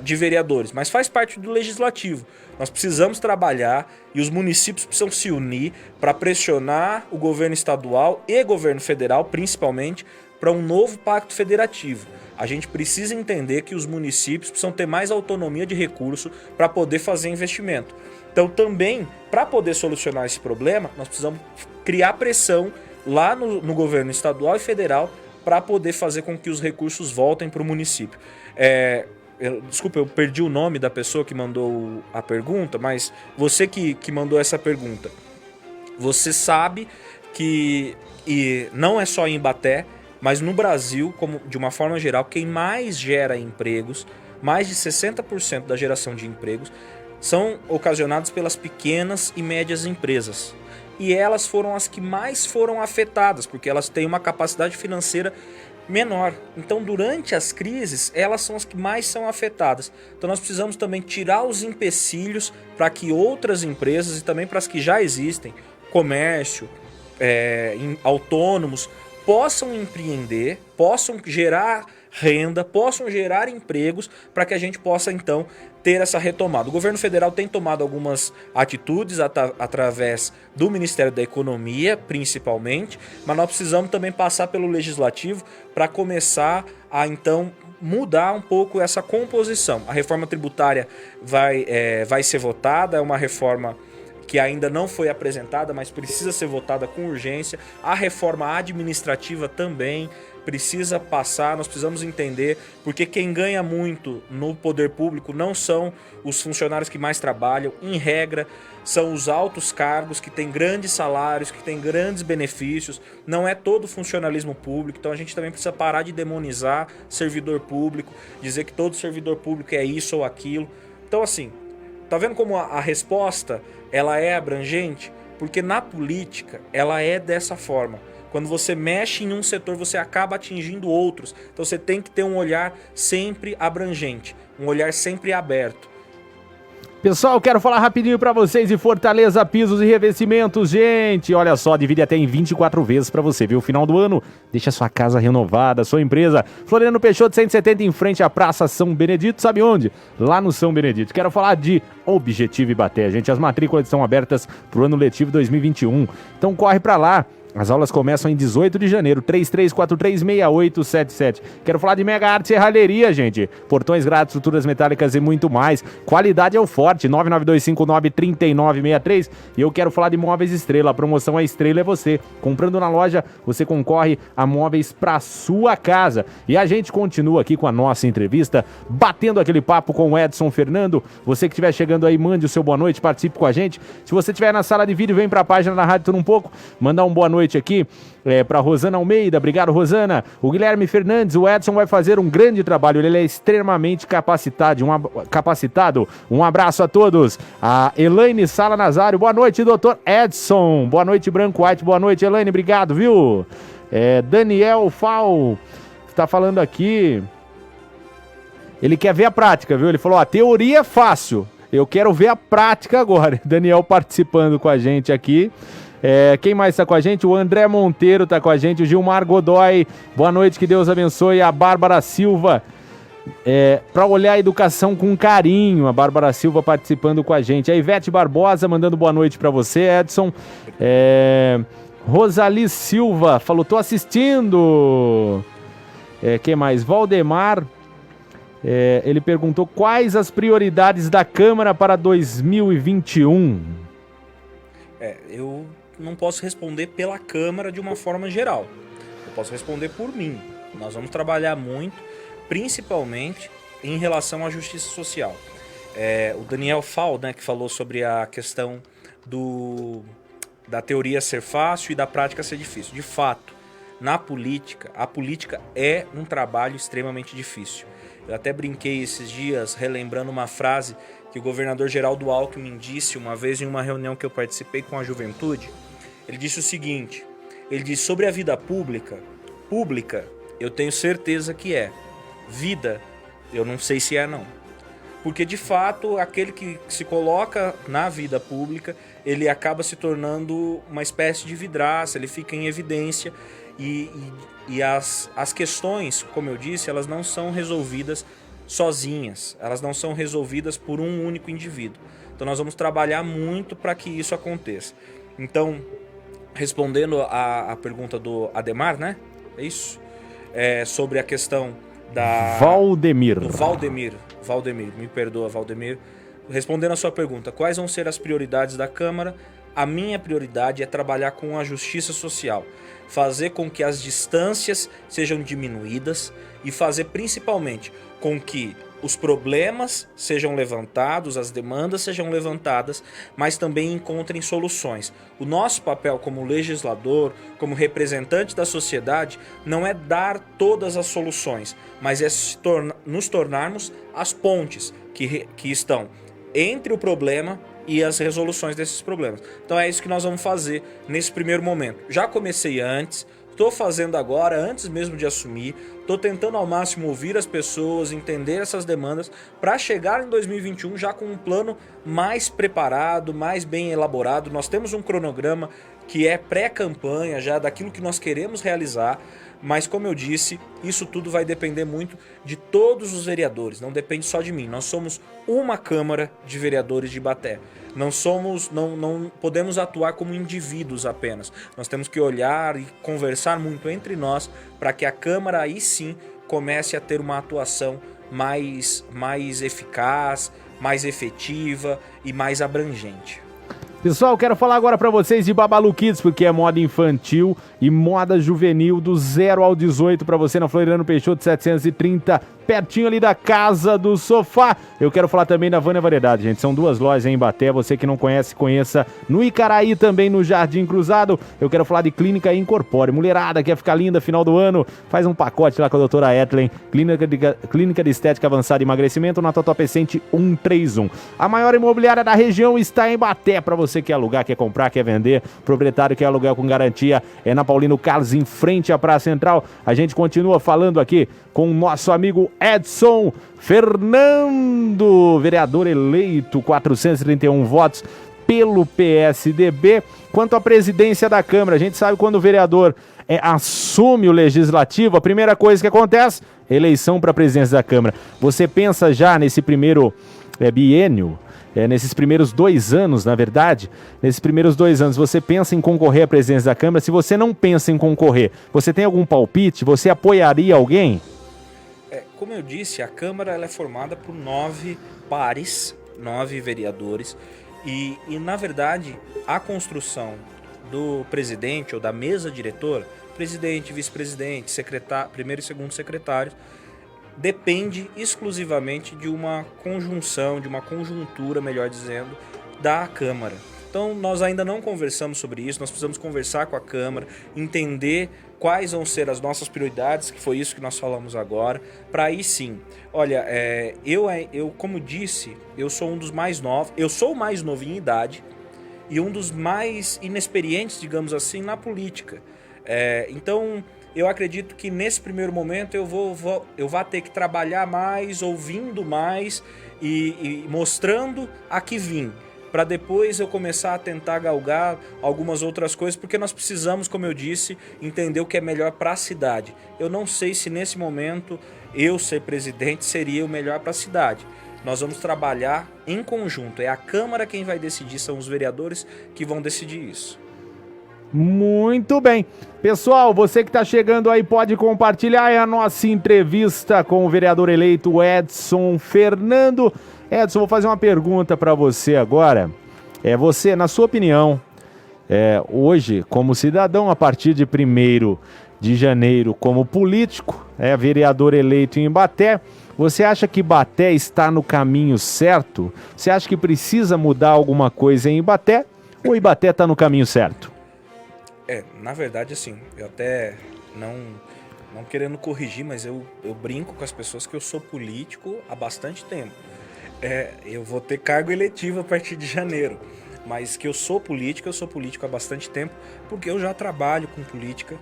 de Vereadores, mas faz parte do Legislativo. Nós precisamos trabalhar e os municípios precisam se unir para pressionar o governo estadual e governo federal, principalmente, para um novo pacto federativo. A gente precisa entender que os municípios precisam ter mais autonomia de recurso para poder fazer investimento. Então também, para poder solucionar esse problema, nós precisamos criar pressão lá no governo estadual e federal para poder fazer com que os recursos voltem para o município. Desculpa, eu perdi o nome da pessoa que mandou a pergunta, mas você que mandou essa pergunta, você sabe que, e não é só em Ibaté, Mas no Brasil, como de uma forma geral, quem mais gera empregos, mais de 60% da geração de empregos, são ocasionados pelas pequenas e médias empresas. E elas foram as que mais foram afetadas, porque elas têm uma capacidade financeira menor. Então, durante as crises, elas são as que mais são afetadas. Então, nós precisamos também tirar os empecilhos para que outras empresas e também para as que já existem, comércio, autônomos, possam empreender, possam gerar renda, possam gerar empregos para que a gente possa então ter essa retomada. O governo federal tem tomado algumas atitudes através do Ministério da Economia, principalmente, mas nós precisamos também passar pelo Legislativo para começar a então mudar um pouco essa composição. A reforma tributária vai ser votada, é uma reforma que ainda não foi apresentada, mas precisa ser votada com urgência. A reforma administrativa também precisa passar, nós precisamos entender, porque quem ganha muito no poder público não são os funcionários que mais trabalham, em regra, são os altos cargos que têm grandes salários, que têm grandes benefícios, não é todo funcionalismo público, então a gente também precisa parar de demonizar servidor público, dizer que todo servidor público é isso ou aquilo. Então assim, tá vendo como a resposta ela é abrangente? Porque na política ela é dessa forma. Quando você mexe em um setor, você acaba atingindo outros. Então você tem que ter um olhar sempre abrangente, um olhar sempre aberto. Pessoal, quero falar rapidinho pra vocês de Fortaleza Pisos e Revestimentos, gente. Olha só, divide até em 24 vezes pra você, viu? Final do ano, deixa sua casa renovada, sua empresa. Floriano Peixoto 170 em frente à Praça São Benedito, sabe onde? Lá no São Benedito. Quero falar de Objetivo Ibaté, gente. As matrículas estão abertas pro ano letivo 2021. Então corre pra lá. As aulas começam em 18 de janeiro, 33436877. Quero falar de Mega Arte Serralheria, gente. Portões grátis, estruturas metálicas e muito mais. Qualidade é o forte, 992593963. E eu quero falar de Móveis Estrela. A promoção A Estrela é você. Comprando na loja, você concorre a móveis para sua casa. E a gente continua aqui com a nossa entrevista, batendo aquele papo com o Edson Fernando. Você que estiver chegando aí, mande o seu boa noite, participe com a gente. Se você estiver na sala de vídeo, vem para a página da Rádio Tudo Um Pouco, mandar um boa noite aqui para Rosana Almeida. Obrigado, Rosana. O Guilherme Fernandes, o Edson vai fazer um grande trabalho, ele é extremamente capacitado. Um abraço a todos. A Elaine Sala Nazário, boa noite, doutor Edson. Boa noite, Branco White, boa noite, Elaine, obrigado, viu? Daniel Fal tá falando aqui, ele quer ver a prática, viu? Ele falou, a teoria é fácil, eu quero ver a prática agora. Daniel participando com a gente aqui. Quem mais está com a gente? O André Monteiro está com a gente, o Gilmar Godoy, boa noite, que Deus abençoe. A Bárbara Silva, para olhar a educação com carinho, a Bárbara Silva participando com a gente. A Ivete Barbosa mandando boa noite para você, Edson. Rosali Silva falou, tô assistindo. Quem mais? Valdemar, ele perguntou quais as prioridades da Câmara para 2021. Eu não posso responder pela Câmara de uma forma geral. Eu posso responder por mim. Nós vamos trabalhar muito, principalmente em relação à justiça social. O Daniel Fal, né, que falou sobre a questão da teoria ser fácil e da prática ser difícil. De fato, na política, a política é um trabalho extremamente difícil. Eu até brinquei esses dias, relembrando uma frase que o governador Geraldo Alckmin disse uma vez em uma reunião que eu participei com a juventude. Ele disse o seguinte, ele disse, sobre a vida pública, eu tenho certeza que é. Vida, eu não sei se é não. Porque de fato, aquele que se coloca na vida pública, ele acaba se tornando uma espécie de vidraça, ele fica em evidência e as questões, como eu disse, elas não são resolvidas sozinhas, elas não são resolvidas por um único indivíduo. Então nós vamos trabalhar muito para que isso aconteça. Então, respondendo a pergunta do Ademar, né? É isso? Sobre a questão da... Valdemir, me perdoa, Valdemir. Respondendo a sua pergunta, quais vão ser as prioridades da Câmara? A minha prioridade é trabalhar com a justiça social, fazer com que as distâncias sejam diminuídas e fazer principalmente com que os problemas sejam levantados, as demandas sejam levantadas, mas também encontrem soluções. O nosso papel como legislador, como representante da sociedade, não é dar todas as soluções, mas é nos tornarmos as pontes que estão entre o problema e as resoluções desses problemas. Então é isso que nós vamos fazer nesse primeiro momento. Já comecei antes, estou fazendo agora, antes mesmo de assumir, estou tentando ao máximo ouvir as pessoas, entender essas demandas, para chegar em 2021 já com um plano mais preparado, mais bem elaborado. Nós temos um cronograma que é pré-campanha já daquilo que nós queremos realizar, mas como eu disse, isso tudo vai depender muito de todos os vereadores, não depende só de mim. Nós somos uma Câmara de Vereadores de Ibaté. Não podemos atuar como indivíduos apenas. Nós temos que olhar e conversar muito entre nós para que a Câmara aí sim comece a ter uma atuação mais eficaz, mais efetiva e mais abrangente. Pessoal, quero falar agora pra vocês de Babalu Kids, porque é moda infantil e moda juvenil do 0 ao 18 pra você na Floriano Peixoto 730, pertinho ali da Casa do Sofá. Eu quero falar também da Vânia Variedade, gente. São 2 lojas em Ibaté. Você que não conhece, conheça no Icaraí, também no Jardim Cruzado. Eu quero falar de Clínica Incorpore. Mulherada quer ficar linda final do ano, faz um pacote lá com a doutora Etlen. Clínica de Estética Avançada e Emagrecimento na Tatuapecente 131. A maior imobiliária da região está em Ibaté. Pra você que quer alugar, quer comprar, quer vender, proprietário quer alugar com garantia, é na Paulino Carlos, em frente à Praça Central. A gente continua falando aqui com o nosso amigo Edson Fernando, vereador eleito, 431 votos pelo PSDB. Quanto à presidência da Câmara, a gente sabe quando o vereador assume o Legislativo, a primeira coisa que acontece, eleição para a presidência da Câmara. Você pensa já nesse primeiro biênio, nesses primeiros 2 anos, na verdade, nesses primeiros 2 anos, você pensa em concorrer à presidência da Câmara? Se você não pensa em concorrer, você tem algum palpite? Você apoiaria alguém? Como eu disse, a Câmara ela é formada por 9 pares, 9 vereadores, e na verdade, a construção do presidente ou da mesa diretora, presidente, vice-presidente, secretário, primeiro e segundo secretários, depende exclusivamente de uma conjunção, de uma conjuntura, melhor dizendo, da Câmara. Então nós ainda não conversamos sobre isso, nós precisamos conversar com a Câmara, entender quais vão ser as nossas prioridades, que foi isso que nós falamos agora, para aí sim. Olha, eu como disse, eu sou um dos mais novos, eu sou o mais novo em idade e um dos mais inexperientes, digamos assim, na política. Então eu acredito que nesse primeiro momento eu vou ter que trabalhar mais, ouvindo mais e mostrando a que vim, para depois eu começar a tentar galgar algumas outras coisas, porque nós precisamos, como eu disse, entender o que é melhor para a cidade. Eu não sei se nesse momento eu ser presidente seria o melhor para a cidade. Nós vamos trabalhar em conjunto, é a Câmara quem vai decidir, são os vereadores que vão decidir isso. Muito bem. Pessoal, você que está chegando aí pode compartilhar a nossa entrevista com o vereador eleito Edson Fernando. Edson, vou fazer uma pergunta para você agora. Você, na sua opinião, hoje, como cidadão, a partir de 1º de janeiro, como político, vereador eleito em Ibaté, você acha que Ibaté está no caminho certo? Você acha que precisa mudar alguma coisa em Ibaté? Ou Ibaté está no caminho certo? Na verdade, assim, eu até não querendo corrigir, mas eu brinco com as pessoas que eu sou político há bastante tempo. Eu vou ter cargo eletivo a partir de janeiro, mas que eu sou político há bastante tempo, porque eu já trabalho com política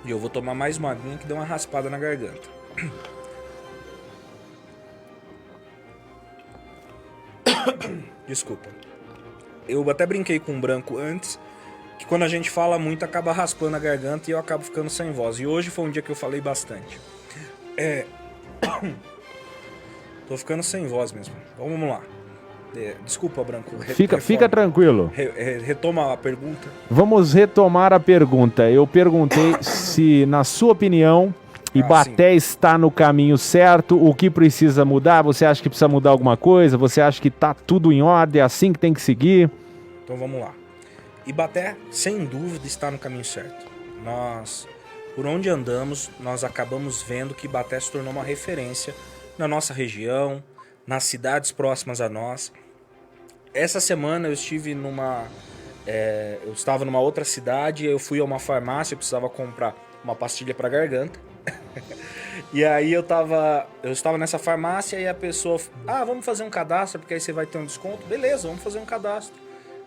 e eu vou tomar mais uma aguinha que deu uma raspada na garganta. Desculpa. Eu até brinquei com um branco antes, que quando a gente fala muito acaba raspando a garganta e eu acabo ficando sem voz. E hoje foi um dia que eu falei bastante. Tô ficando sem voz mesmo. Então, vamos lá. Desculpa, Branco. Fica tranquilo. Retoma a pergunta. Vamos retomar a pergunta. Eu perguntei se, na sua opinião, Ibaté está no caminho certo, o que precisa mudar? Você acha que precisa mudar alguma coisa? Você acha que está tudo em ordem, é assim que tem que seguir? Então vamos lá. Ibaté, sem dúvida, está no caminho certo. Por onde andamos, nós acabamos vendo que Ibaté se tornou uma referência na nossa região, nas cidades próximas a nós. Essa semana eu estive eu estava numa outra cidade, eu fui a uma farmácia, eu precisava comprar uma pastilha para garganta. E aí eu estava nessa farmácia e a pessoa, vamos fazer um cadastro, porque aí você vai ter um desconto. Beleza, vamos fazer um cadastro.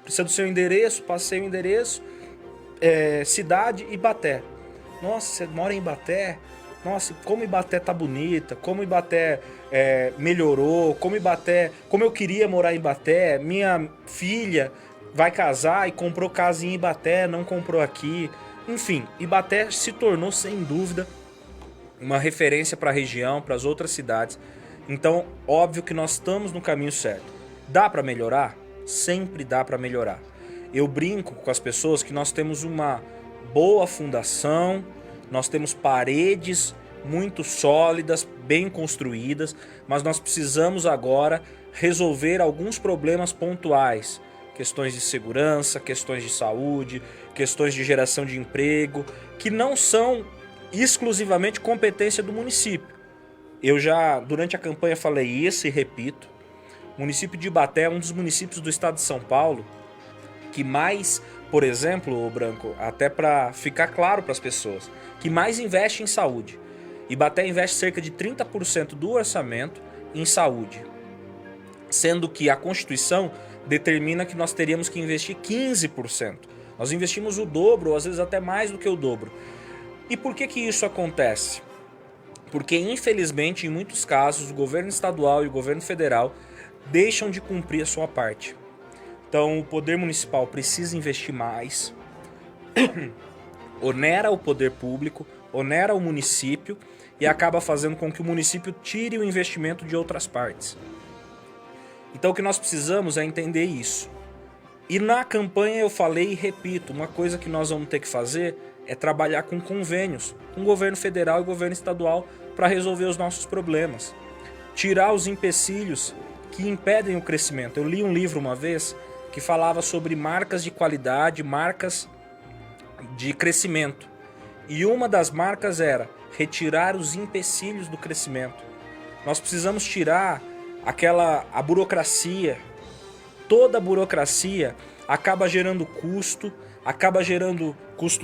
Precisa do seu endereço, passei o endereço, cidade, Ibaté. Nossa, você mora em Ibaté? Nossa, como Ibaté tá bonita, como Ibaté melhorou, como eu queria morar em Ibaté. Minha filha vai casar e comprou casa em Ibaté, não comprou aqui. Enfim, Ibaté se tornou, sem dúvida, uma referência para a região, para as outras cidades. Então, óbvio que nós estamos no caminho certo. Dá para melhorar? Sempre dá para melhorar. Eu brinco com as pessoas que nós temos uma boa fundação, nós temos paredes muito sólidas, bem construídas, mas nós precisamos agora resolver alguns problemas pontuais. Questões de segurança, questões de saúde, questões de geração de emprego, que não são exclusivamente competência do município. Eu já, durante a campanha, falei isso e repito. O município de Ibaté é um dos municípios do estado de São Paulo que mais, por exemplo, Branco, até para ficar claro para as pessoas, que mais investe em saúde. Ibaté investe cerca de 30% do orçamento em saúde, sendo que a Constituição determina que nós teríamos que investir 15%. Nós investimos o dobro, ou às vezes até mais do que o dobro. E por que isso acontece? Porque, infelizmente, em muitos casos, o governo estadual e o governo federal deixam de cumprir a sua parte. Então, o poder municipal precisa investir mais, onera o poder público, onera o município e acaba fazendo com que o município tire o investimento de outras partes. Então, o que nós precisamos é entender isso. E na campanha eu falei e repito, uma coisa que nós vamos ter que fazer é trabalhar com convênios, com o governo federal e o governo estadual para resolver os nossos problemas. Tirar os empecilhos que impedem o crescimento. Eu li um livro uma vez que falava sobre marcas de qualidade, marcas de crescimento. E uma das marcas era retirar os empecilhos do crescimento. Nós precisamos tirar a burocracia. Toda a burocracia acaba gerando custo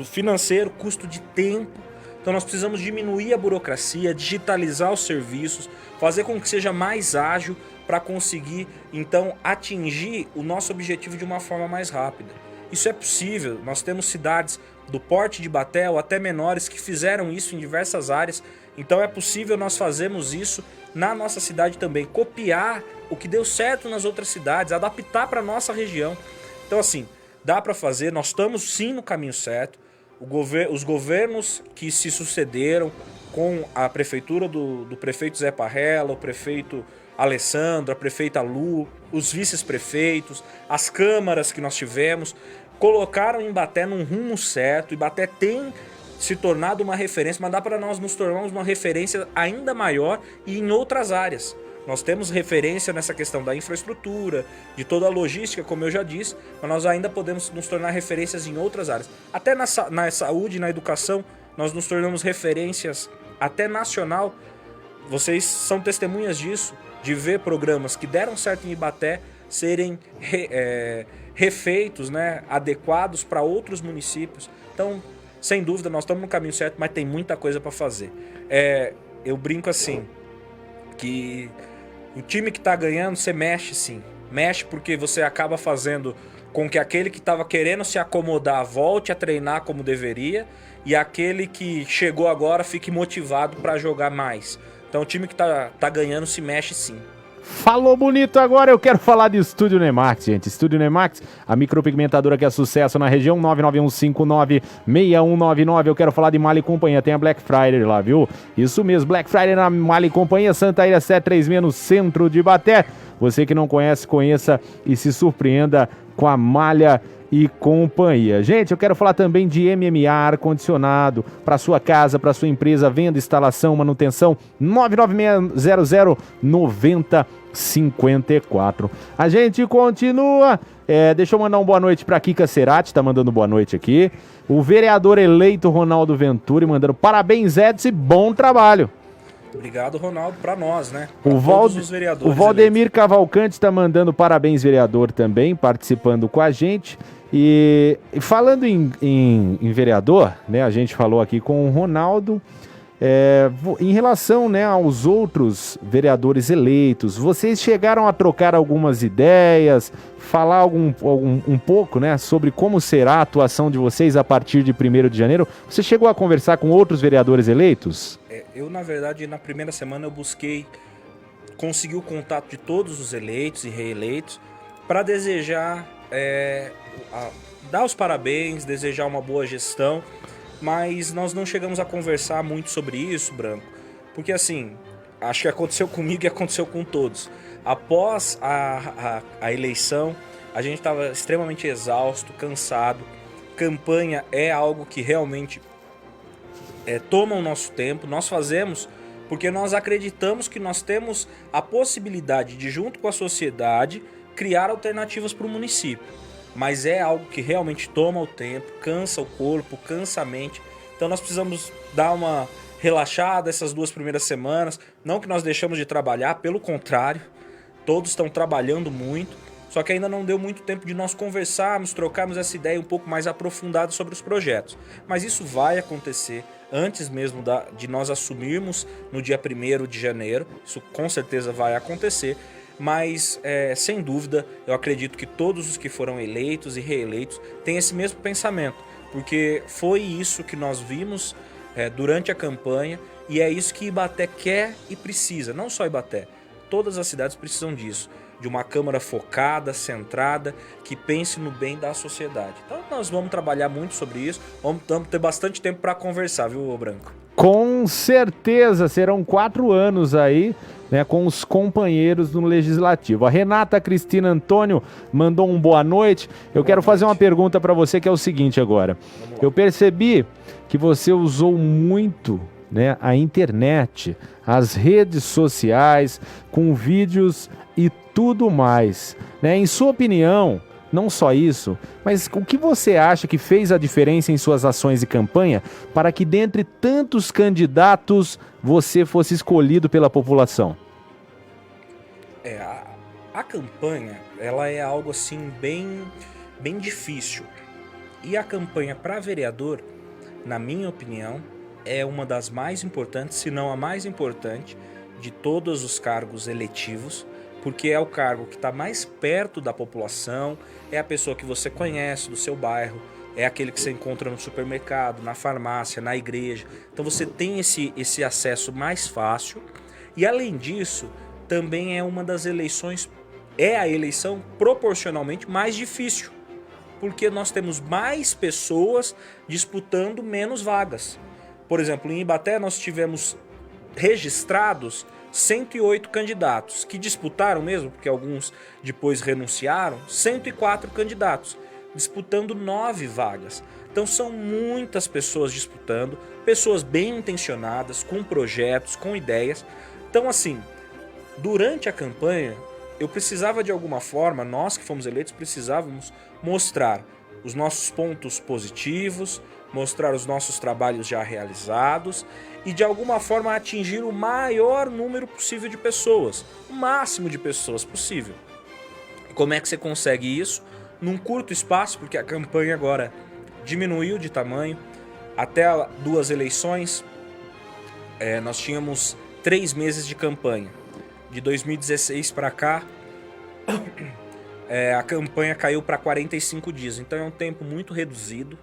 financeiro, custo de tempo. Então nós precisamos diminuir a burocracia, digitalizar os serviços, fazer com que seja mais ágil para conseguir, então, atingir o nosso objetivo de uma forma mais rápida. Isso é possível, nós temos cidades do porte de Ibaté ou até menores que fizeram isso em diversas áreas, então é possível nós fazermos isso na nossa cidade também, copiar o que deu certo nas outras cidades, adaptar para a nossa região. Então assim, dá para fazer, nós estamos sim no caminho certo. Os governos que se sucederam com a prefeitura do prefeito Zé Parrella, o prefeito Alessandro, a prefeita Lu, os vice-prefeitos, as câmaras que nós tivemos, colocaram Ibaté num rumo certo. Ibaté tem se tornado uma referência, mas dá para nós nos tornarmos uma referência ainda maior e em outras áreas. Nós temos referência nessa questão da infraestrutura, de toda a logística, como eu já disse, mas nós ainda podemos nos tornar referências em outras áreas. Até na saúde, na educação, nós nos tornamos referências até nacional. Vocês são testemunhas disso, de ver programas que deram certo em Ibaté serem refeitos, né, adequados para outros municípios. Então, sem dúvida, nós estamos no caminho certo, mas tem muita coisa para fazer. Eu brinco assim, que o time que está ganhando, você mexe sim. Mexe porque você acaba fazendo com que aquele que estava querendo se acomodar volte a treinar como deveria e aquele que chegou agora fique motivado para jogar mais. Então o time que tá ganhando se mexe sim. Falou bonito agora, eu quero falar de Estúdio Nemax, gente. Estúdio Nemax, a micropigmentadora que é sucesso na região, 991596199. Eu quero falar de Malha e Companhia, tem a Black Friday lá, viu? Isso mesmo, Black Friday na Malha e Companhia, Santa Ilha 736, no centro de Ibaté. Você que não conhece, conheça e se surpreenda com a Malha e Companhia. Gente, eu quero falar também de MMA ar-condicionado para sua casa, para sua empresa, venda, instalação, manutenção, 996009054. A gente continua. Deixa eu mandar uma boa noite para Kika Cerati, tá mandando boa noite aqui. O vereador eleito Ronaldo Venturi mandando parabéns, Edson, e bom trabalho. Obrigado, Ronaldo, para nós, né? O, Todos os vereadores o Valdemir eleitos. Cavalcante está mandando parabéns, vereador, também, participando com a gente. E falando em vereador, né, a gente falou aqui com o Ronaldo, em relação, né, aos outros vereadores eleitos, vocês chegaram a trocar algumas ideias, falar um pouco, né, sobre como será a atuação de vocês a partir de 1º de janeiro? Você chegou a conversar com outros vereadores eleitos? Eu, na verdade, na primeira semana eu busquei conseguir o contato de todos os eleitos e reeleitos para desejar, dar os parabéns, desejar uma boa gestão, mas nós não chegamos a conversar muito sobre isso, Branco, porque assim, acho que aconteceu comigo e aconteceu com todos. Após a eleição, a gente estava extremamente exausto, cansado. Campanha é algo que realmente toma o nosso tempo. Nós fazemos porque nós acreditamos que nós temos a possibilidade de, junto com a sociedade, criar alternativas para o município. Mas é algo que realmente toma o tempo, cansa o corpo, cansa a mente. Então nós precisamos dar uma relaxada essas 2 primeiras semanas. Não que nós deixamos de trabalhar, pelo contrário, todos estão trabalhando muito. Só que ainda não deu muito tempo de nós conversarmos, trocarmos essa ideia um pouco mais aprofundada sobre os projetos. Mas isso vai acontecer antes mesmo de nós assumirmos no dia 1º de janeiro. Isso com certeza vai acontecer. Mas, sem dúvida, eu acredito que todos os que foram eleitos e reeleitos têm esse mesmo pensamento. Porque foi isso que nós vimos durante a campanha e é isso que Ibaté quer e precisa. Não só Ibaté, todas as cidades precisam disso. De uma Câmara focada, centrada, que pense no bem da sociedade. Então nós vamos trabalhar muito sobre isso, vamos ter bastante tempo para conversar, viu, Branco? Com certeza, serão 4 anos aí, né, com os companheiros no Legislativo. A Renata Cristina Antônio mandou um boa noite. Eu quero fazer uma pergunta para você que é o seguinte agora. Eu percebi que você usou muito, né, a internet, as redes sociais, com vídeos e tudo mais, né? Em sua opinião, não só isso, mas o que você acha que fez a diferença em suas ações de campanha para que dentre tantos candidatos você fosse escolhido pela população? A campanha, ela é algo assim bem difícil. E a campanha para vereador, na minha opinião, é uma das mais importantes, se não a mais importante, de todos os cargos eletivos, porque é o cargo que está mais perto da população, é a pessoa que você conhece do seu bairro, é aquele que você encontra no supermercado, na farmácia, na igreja. Então você tem esse acesso mais fácil e, além disso, também é uma das eleições, é a eleição proporcionalmente mais difícil, porque nós temos mais pessoas disputando menos vagas. Por exemplo, em Ibaté nós tivemos registrados 108 candidatos, que disputaram mesmo, porque alguns depois renunciaram, 104 candidatos, disputando 9 vagas. Então são muitas pessoas disputando, pessoas bem intencionadas, com projetos, com ideias. Então assim, durante a campanha, eu precisava de alguma forma, nós que fomos eleitos, precisávamos mostrar os nossos pontos positivos, mostrar os nossos trabalhos já realizados e de alguma forma atingir o maior número possível de pessoas, o máximo de pessoas possível. Como é que você consegue isso? Num curto espaço, porque a campanha agora diminuiu de tamanho. Até 2 eleições, nós tínhamos 3 meses de campanha. De 2016 para cá, a campanha caiu para 45 dias. Então é um tempo muito reduzido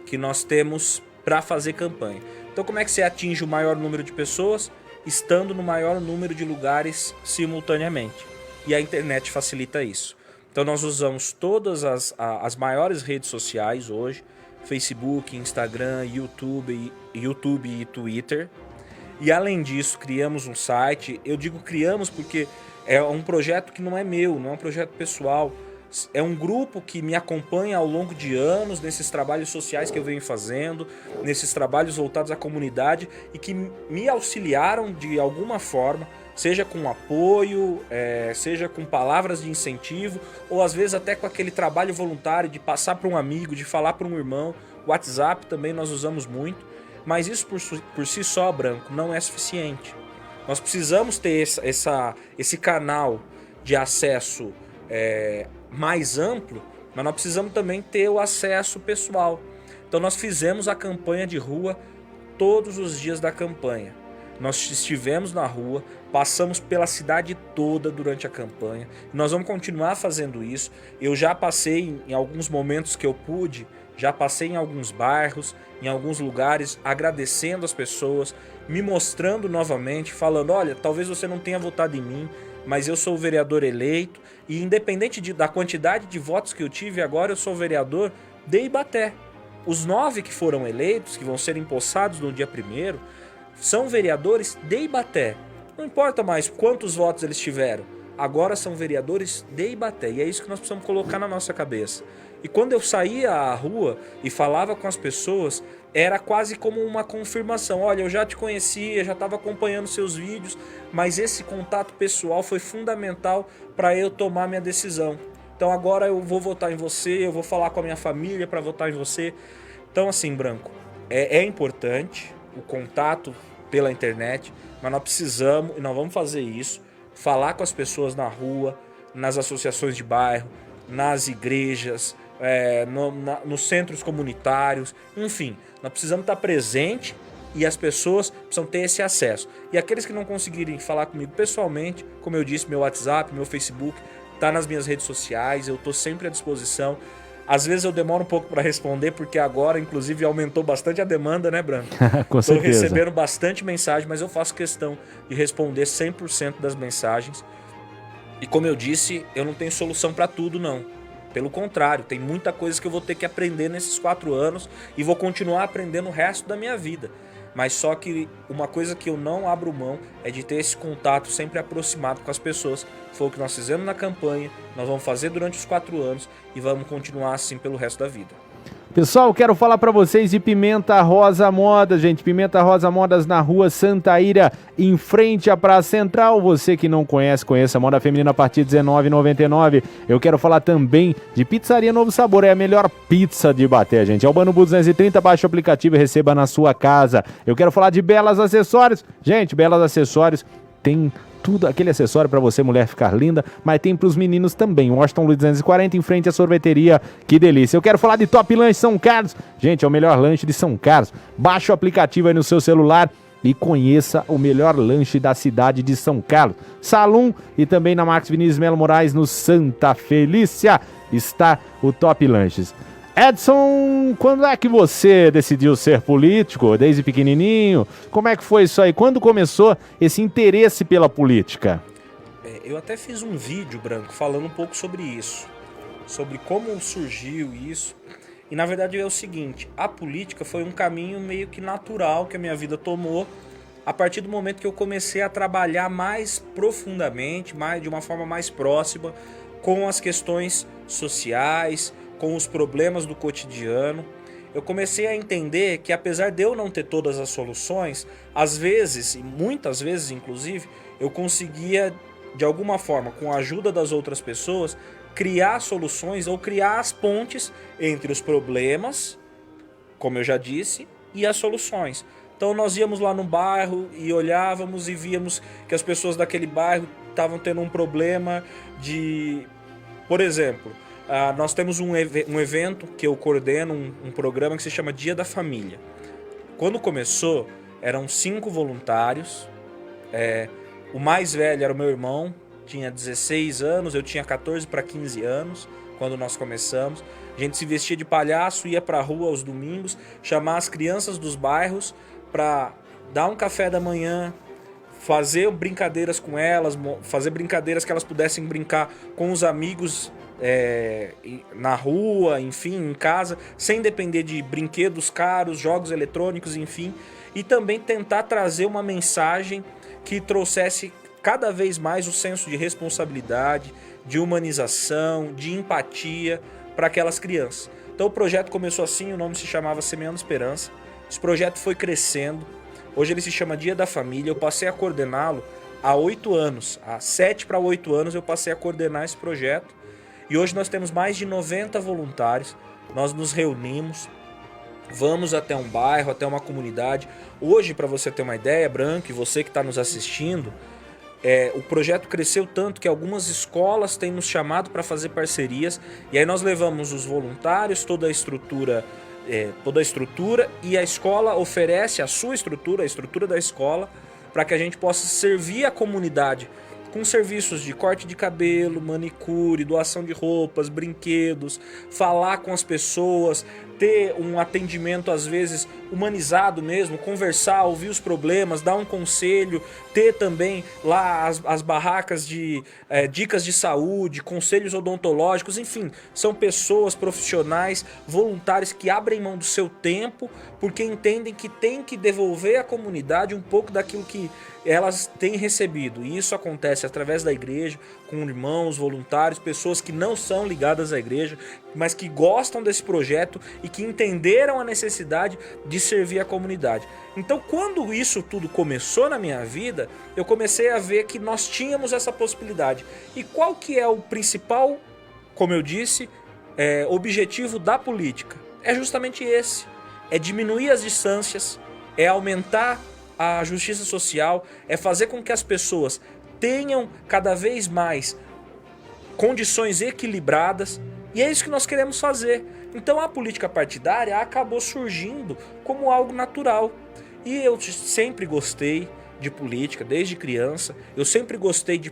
que nós temos para fazer campanha. Então como é que você atinge o maior número de pessoas? Estando no maior número de lugares simultaneamente. E a internet facilita isso. Então nós usamos todas as maiores redes sociais hoje. Facebook, Instagram, YouTube e Twitter. E além disso, criamos um site. Eu digo criamos porque é um projeto que não é meu, não é um projeto pessoal. É um grupo que me acompanha ao longo de anos nesses trabalhos sociais que eu venho fazendo, nesses trabalhos voltados à comunidade e que me auxiliaram de alguma forma, seja com apoio, seja com palavras de incentivo, ou às vezes até com aquele trabalho voluntário de passar para um amigo, de falar para um irmão. O WhatsApp também nós usamos muito, mas isso por si só, Branco, não é suficiente. Nós precisamos ter esse canal de acesso mais amplo, mas nós precisamos também ter o acesso pessoal. Então nós fizemos a campanha de rua todos os dias da campanha. Nós estivemos na rua, passamos pela cidade toda durante a campanha. Nós vamos continuar fazendo isso. Eu já passei em alguns momentos que eu pude, já passei em alguns bairros, em alguns lugares, agradecendo as pessoas, me mostrando novamente, falando, olha, talvez você não tenha votado em mim, mas eu sou o vereador eleito e independente da quantidade de votos que eu tive, agora eu sou o vereador de Ibaté. Os 9 que foram eleitos, que vão ser empossados no dia 1º, são vereadores de Ibaté. Não importa mais quantos votos eles tiveram, agora são vereadores de Ibaté. E é isso que nós precisamos colocar na nossa cabeça. E quando eu saía à rua e falava com as pessoas, era quase como uma confirmação. Olha, eu já te conhecia, já estava acompanhando seus vídeos, mas esse contato pessoal foi fundamental para eu tomar minha decisão. Então agora eu vou votar em você, eu vou falar com a minha família para votar em você. Então assim, Branco, é importante o contato pela internet, mas nós precisamos, e nós vamos fazer isso, falar com as pessoas na rua, nas associações de bairro, nas igrejas, nos centros comunitários, enfim, nós precisamos estar presente e as pessoas precisam ter esse acesso. E aqueles que não conseguirem falar comigo pessoalmente, como eu disse, meu WhatsApp, meu Facebook, tá nas minhas redes sociais, eu tô sempre à disposição. Às vezes eu demoro um pouco para responder, porque agora, inclusive, aumentou bastante a demanda, né, Branco? Com certeza. Estou recebendo bastante mensagem, mas eu faço questão de responder 100% das mensagens. E como eu disse, eu não tenho solução para tudo, não. Pelo contrário, tem muita coisa que eu vou ter que aprender nesses 4 anos e vou continuar aprendendo o resto da minha vida. Mas só que uma coisa que eu não abro mão é de ter esse contato sempre aproximado com as pessoas. Foi o que nós fizemos na campanha, nós vamos fazer durante os 4 anos e vamos continuar assim pelo resto da vida. Pessoal, quero falar para vocês de Pimenta Rosa Modas, gente. Pimenta Rosa Modas na rua Santa Ira, em frente à Praça Central. Você que não conhece, conheça a moda feminina a partir de R$19,99. Eu quero falar também de Pizzaria Novo Sabor. É a melhor pizza de Ibaté, gente. Albano Bu 230, baixe o aplicativo e receba na sua casa. Eu quero falar de Belas Acessórios. Gente, Belas Acessórios tem tudo, aquele acessório para você, mulher, ficar linda, mas tem para os meninos também. Washington Luiz 240, em frente à sorveteria. Que delícia. Eu quero falar de Top Lanche São Carlos. Gente, é o melhor lanche de São Carlos. Baixe o aplicativo aí no seu celular e conheça o melhor lanche da cidade de São Carlos. Salum e também na Marcos Vinícius Melo Moraes, no Santa Felícia, está o Top Lanches. Edson, quando é que você decidiu ser político? Desde pequenininho? Como é que foi isso aí? Quando começou esse interesse pela política? Eu até fiz um vídeo, Branco, falando um pouco sobre isso. Sobre como surgiu isso. E na verdade é o seguinte, a política foi um caminho meio que natural que a minha vida tomou a partir do momento que eu comecei a trabalhar mais profundamente, de uma forma mais próxima, com as questões sociais, com os problemas do cotidiano. Eu comecei a entender que apesar de eu não ter todas as soluções, às vezes, e muitas vezes inclusive, eu conseguia de alguma forma, com a ajuda das outras pessoas, criar soluções ou criar as pontes entre os problemas, como eu já disse, e as soluções. Então nós íamos lá no bairro e olhávamos e víamos que as pessoas daquele bairro estavam tendo um problema de, por exemplo, nós temos um evento que eu coordeno, um programa que se chama Dia da Família. Quando começou, eram 5 voluntários. O mais velho era o meu irmão, tinha 16 anos, eu tinha 14 para 15 anos quando nós começamos. A gente se vestia de palhaço, ia para a rua aos domingos, chamar as crianças dos bairros para dar um café da manhã, fazer brincadeiras com elas, fazer brincadeiras que elas pudessem brincar com os amigos na rua, enfim, em casa, sem depender de brinquedos caros, jogos eletrônicos, enfim, e também tentar trazer uma mensagem que trouxesse cada vez mais o senso de responsabilidade, de humanização, de empatia para aquelas crianças. Então o projeto começou assim, o nome se chamava Semeando Esperança. Esse projeto foi crescendo, hoje ele se chama Dia da Família. Eu passei a coordená-lo há 8 anos, há 7 para 8 anos eu passei a coordenar esse projeto. E hoje nós temos mais de 90 voluntários, nós nos reunimos, Vamos até um bairro, até uma comunidade. Hoje, para você ter uma ideia, Branco, e você que está nos assistindo, o projeto cresceu tanto que algumas escolas têm nos chamado para fazer parcerias, e aí nós levamos os voluntários, toda a estrutura, e a escola oferece a sua estrutura, a estrutura da escola, para que a gente possa servir a comunidade com serviços de corte de cabelo, manicure, doação de roupas, brinquedos, falar com as pessoas, ter um atendimento às vezes humanizado mesmo, conversar, ouvir os problemas, dar um conselho, ter também lá as barracas de dicas de saúde, conselhos odontológicos, enfim, são pessoas profissionais, voluntários que abrem mão do seu tempo porque entendem que tem que devolver à comunidade um pouco daquilo que elas têm recebido, e isso acontece através da igreja, com irmãos, voluntários, pessoas que não são ligadas à igreja, mas que gostam desse projeto e que entenderam a necessidade de servir a comunidade. Então, quando isso tudo começou na minha vida, eu comecei a ver que nós tínhamos essa possibilidade. E qual que é o principal, como eu disse, objetivo da política? É justamente esse, é diminuir as distâncias, é aumentar a justiça social, é fazer com que as pessoas tenham cada vez mais condições equilibradas, e é isso que nós queremos fazer. Então a política partidária acabou surgindo como algo natural. E eu sempre gostei de política, desde criança, eu sempre gostei de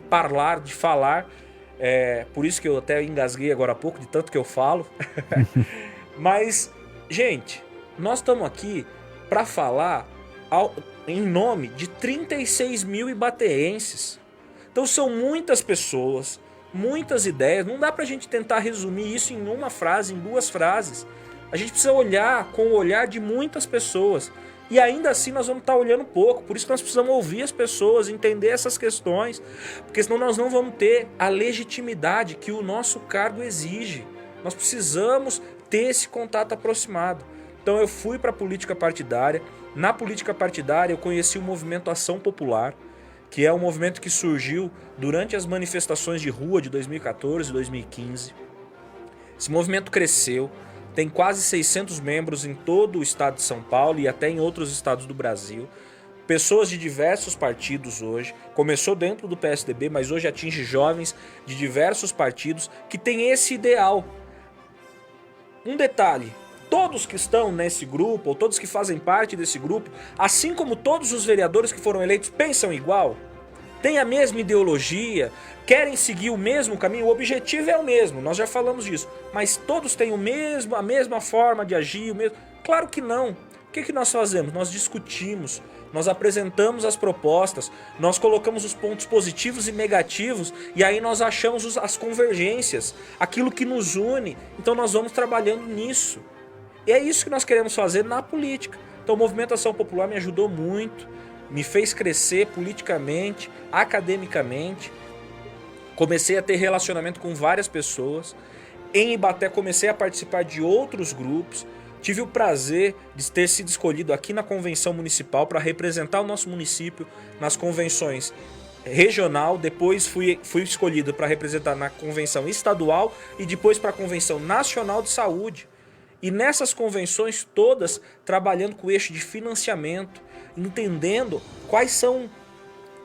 falar, por isso que eu até engasguei agora há pouco, de tanto que eu falo. Mas, gente, nós estamos aqui para falar em nome de 36 mil ibateenses. Então são muitas pessoas, muitas ideias. Não dá pra gente tentar resumir isso em uma frase, em duas frases. A gente precisa olhar com o olhar de muitas pessoas. E ainda assim nós vamos estar olhando pouco. Por isso que nós precisamos ouvir as pessoas, entender essas questões. Porque senão nós não vamos ter a legitimidade que o nosso cargo exige. Nós precisamos ter esse contato aproximado. Então eu fui para a política partidária. Na política partidária eu conheci o movimento Ação Popular, que é um movimento que surgiu durante as manifestações de rua de 2014 e 2015. Esse movimento cresceu, tem quase 600 membros em todo o estado de São Paulo e até em outros estados do Brasil. Pessoas de diversos partidos hoje, começou dentro do PSDB, mas hoje atinge jovens de diversos partidos que têm esse ideal. Um detalhe: todos que estão nesse grupo, ou todos que fazem parte desse grupo, assim como todos os vereadores que foram eleitos, pensam igual, têm a mesma ideologia, querem seguir o mesmo caminho, o objetivo é o mesmo, nós já falamos disso, mas todos têm a mesma forma de agir, o mesmo... Claro que não. O que nós fazemos? Nós discutimos, nós apresentamos as propostas, nós colocamos os pontos positivos e negativos, e aí nós achamos as convergências, aquilo que nos une, então nós vamos trabalhando nisso. E é isso que nós queremos fazer na política. Então o Movimento Ação Popular me ajudou muito, me fez crescer politicamente, academicamente. Comecei a ter relacionamento com várias pessoas. Em Ibaté comecei a participar de outros grupos. Tive o prazer de ter sido escolhido aqui na convenção municipal para representar o nosso município nas convenções regional. Depois fui escolhido para representar na convenção estadual e depois para a convenção nacional de saúde. E nessas convenções todas, trabalhando com o eixo de financiamento, entendendo quais são